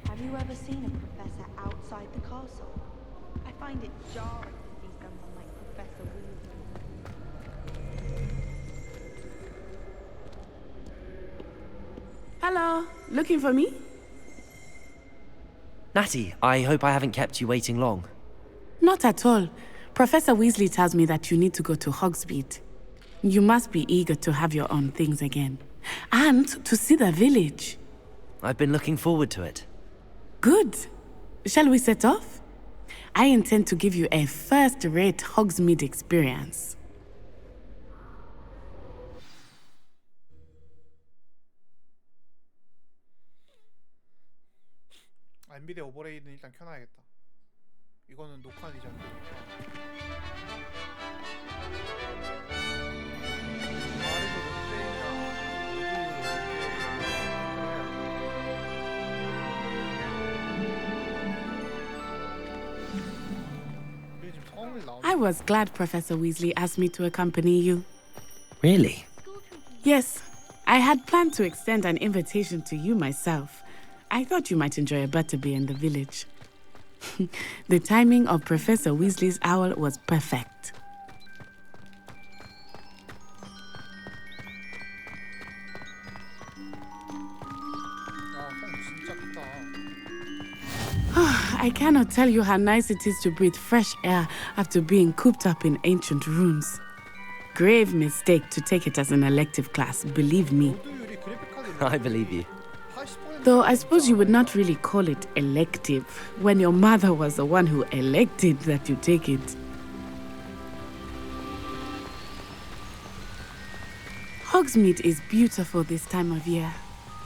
Have you ever seen a professor outside the castle? I find it jarring to see someone like Professor Weasley. Hello, looking for me? Natty, I hope I haven't kept you waiting long. Not at all. Professor Weasley tells me that you need to go to Hogsmeade. You must be eager to have your own things again. And to see the village. I've been looking forward to it. Good. Shall we set off? I intend to give you a first-rate Hogsmeade experience. 엔비디아 오버레이는 일단 켜놔야겠다. 이거는 녹화는 이제 안 되니까. I was glad Professor Weasley asked me to accompany you. Really? Yes, I had planned to extend an invitation to you myself. I thought you might enjoy a butterbeer in the village. The timing of Professor Weasley's owl was perfect. I cannot tell you how nice it is to breathe fresh air after being cooped up in ancient rooms. Grave mistake to take it as an elective class, believe me. I believe you. Though I suppose you would not really call it elective when your mother was the one who elected that you take it. Hogsmeade is beautiful this time of year.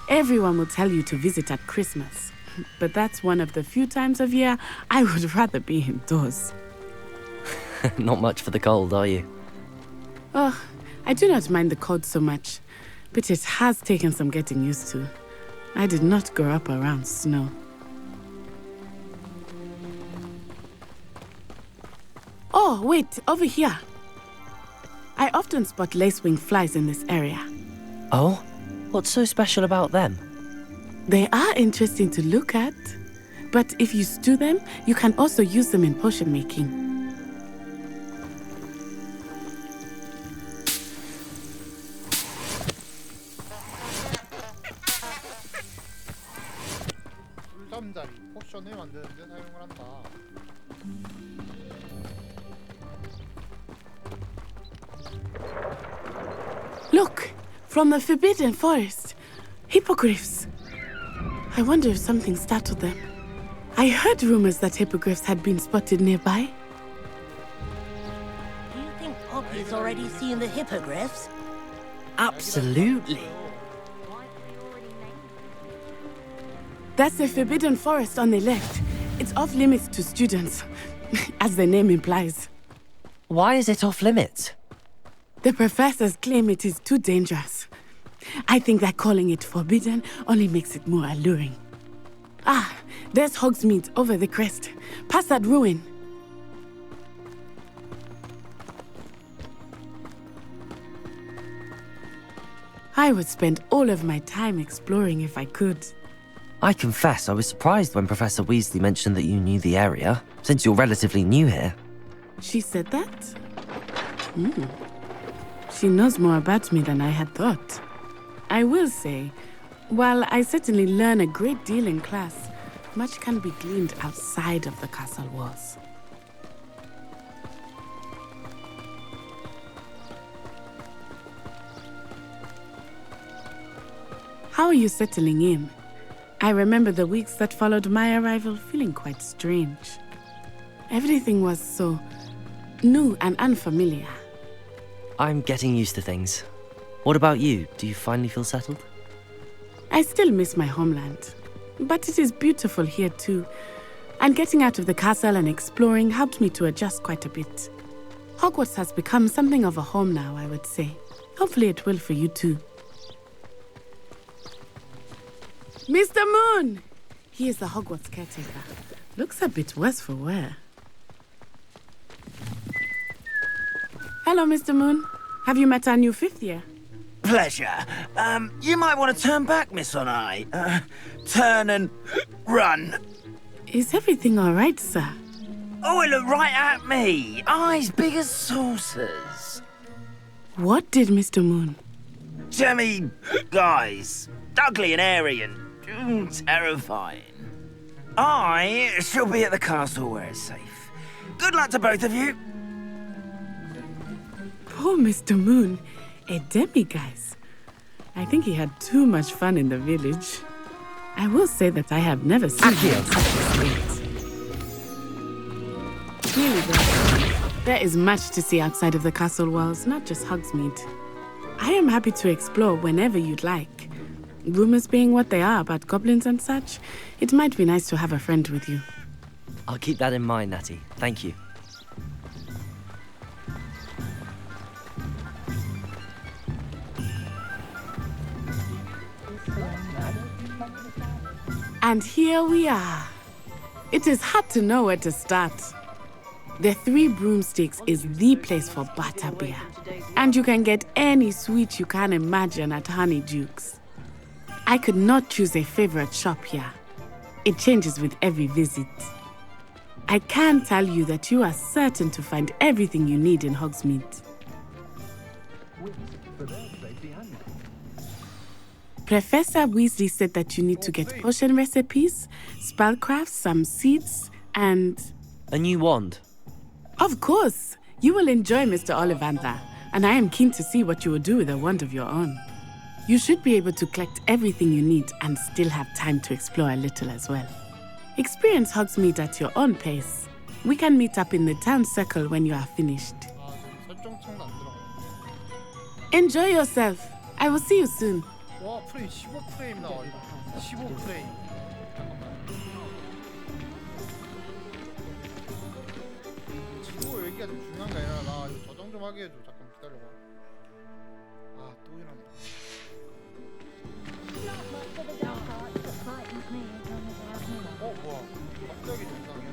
Everyone will tell you to visit at Christmas. But that's one of the few times of year I would rather be indoors. Not much for the cold, are you? Oh, I do not mind the cold so much, but it has taken some getting used to. I did not grow up around snow. Oh, wait, over here. I often spot lacewing flies in this area. Oh? What's so special about them? They are interesting to look at, but if you stew them, you can also use them in potion making. 술담자리 포션을 만드는데 사용을 한다. Look, from the Forbidden Forest, hippogriffs. I wonder if something startled them. I heard rumors that hippogriffs had been spotted nearby. Do you think Poppy's already seen the hippogriffs? Absolutely. That's the Forbidden Forest on the left. It's off limits to students, as the name implies. Why is it off limits? The professors claim it is too dangerous. I think that calling it forbidden only makes it more alluring. Ah, there's Hogsmeade over the crest. Past that ruin. I would spend all of my time exploring if I could. I confess I was surprised when Professor Weasley mentioned that you knew the area, since you're relatively new here. She said that? She knows more about me than I had thought. I will say, while I certainly learn a great deal in class, much can be gleaned outside of the castle walls. How are you settling in? I remember the weeks that followed my arrival feeling quite strange. Everything was so new and unfamiliar. I'm getting used to things. What about you? Do you finally feel settled? I still miss my homeland, but it is beautiful here too. And getting out of the castle and exploring helped me to adjust quite a bit. Hogwarts has become something of a home now, I would say. Hopefully it will for you too. Mr. Moon! He is the Hogwarts caretaker. Looks a bit worse for wear. Hello, Mr. Moon. Have you met our new fifth year? Pleasure. You might want to turn back, Miss Onai. Turn and run. Is everything all right, sir? Oh, it looked right at me. Eyes big as saucers. What did Mr. Moon? Jemmy, guys. Ugly and airy and terrifying. I shall be at the castle where it's safe. Good luck to both of you. Poor Mr. Moon. A demiguise. I think he had too much fun in the village. I will say that I have never seen him in such a state. Really though, there is much to see outside of the castle walls, not just Hogsmeade. I am happy to explore whenever you'd like. Rumors being what they are about goblins and such, it might be nice to have a friend with you. I'll keep that in mind, Natty. Thank you. And here we are. It is hard to know where to start. The Three Broomsticks is the place for butterbeer. And you can get any sweet you can imagine at Honeydukes. I could not choose a favorite shop here. It changes with every visit. I can tell you that you are certain to find everything you need in Hogsmeade. Professor Weasley said that you need to get potion recipes, spellcrafts, some seeds, and... A new wand? Of course! You will enjoy Mr. Ollivander, and I am keen to see what you will do with a wand of your own. You should be able to collect everything you need and still have time to explore a little as well. Experience Hogsmeade at your own pace. We can meet up in the town circle when you are finished. Enjoy yourself. I will see you soon. 와 프레임 15프레임 나와 이거 15프레임 지도 얘기가 좀 중요한 게 아니라 나 이거 저장 좀 하게 해줘 잠깐 기다려봐 아 또 이러네 뭐야 갑자기 정상이야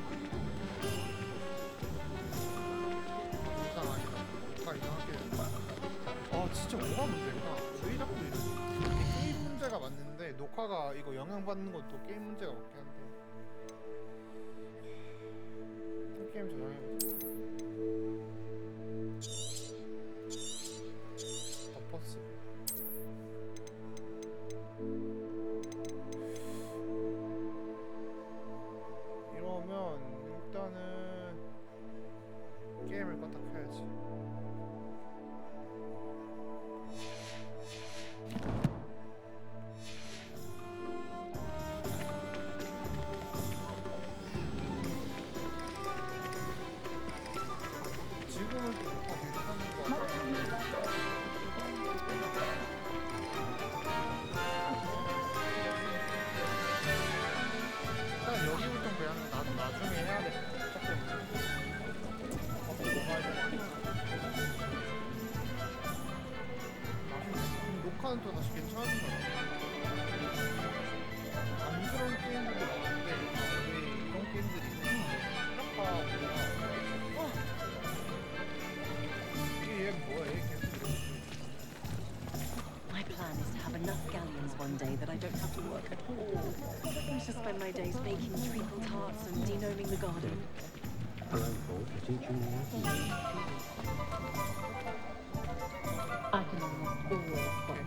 정상 아니다 다 이상하게 아 진짜 뭐가 문제구나 왜 자꾸 이래 게임 문제가 맞는데 녹화가 이거 영향받는 것도 게임 문제가 맞긴 한데 게임 저장해보자 덮었어 이러면 일단은 게임을 껐다 켜야지 녹화는 또 다시 괜찮아진 것 같아. 안쓰러운 게임들도 나왔는데 왜 이런 게임들이 생각보다 뭐야 얘 뭐야 얘 계속 My plan days making treacle tarts and denoming the garden. I can almost always spot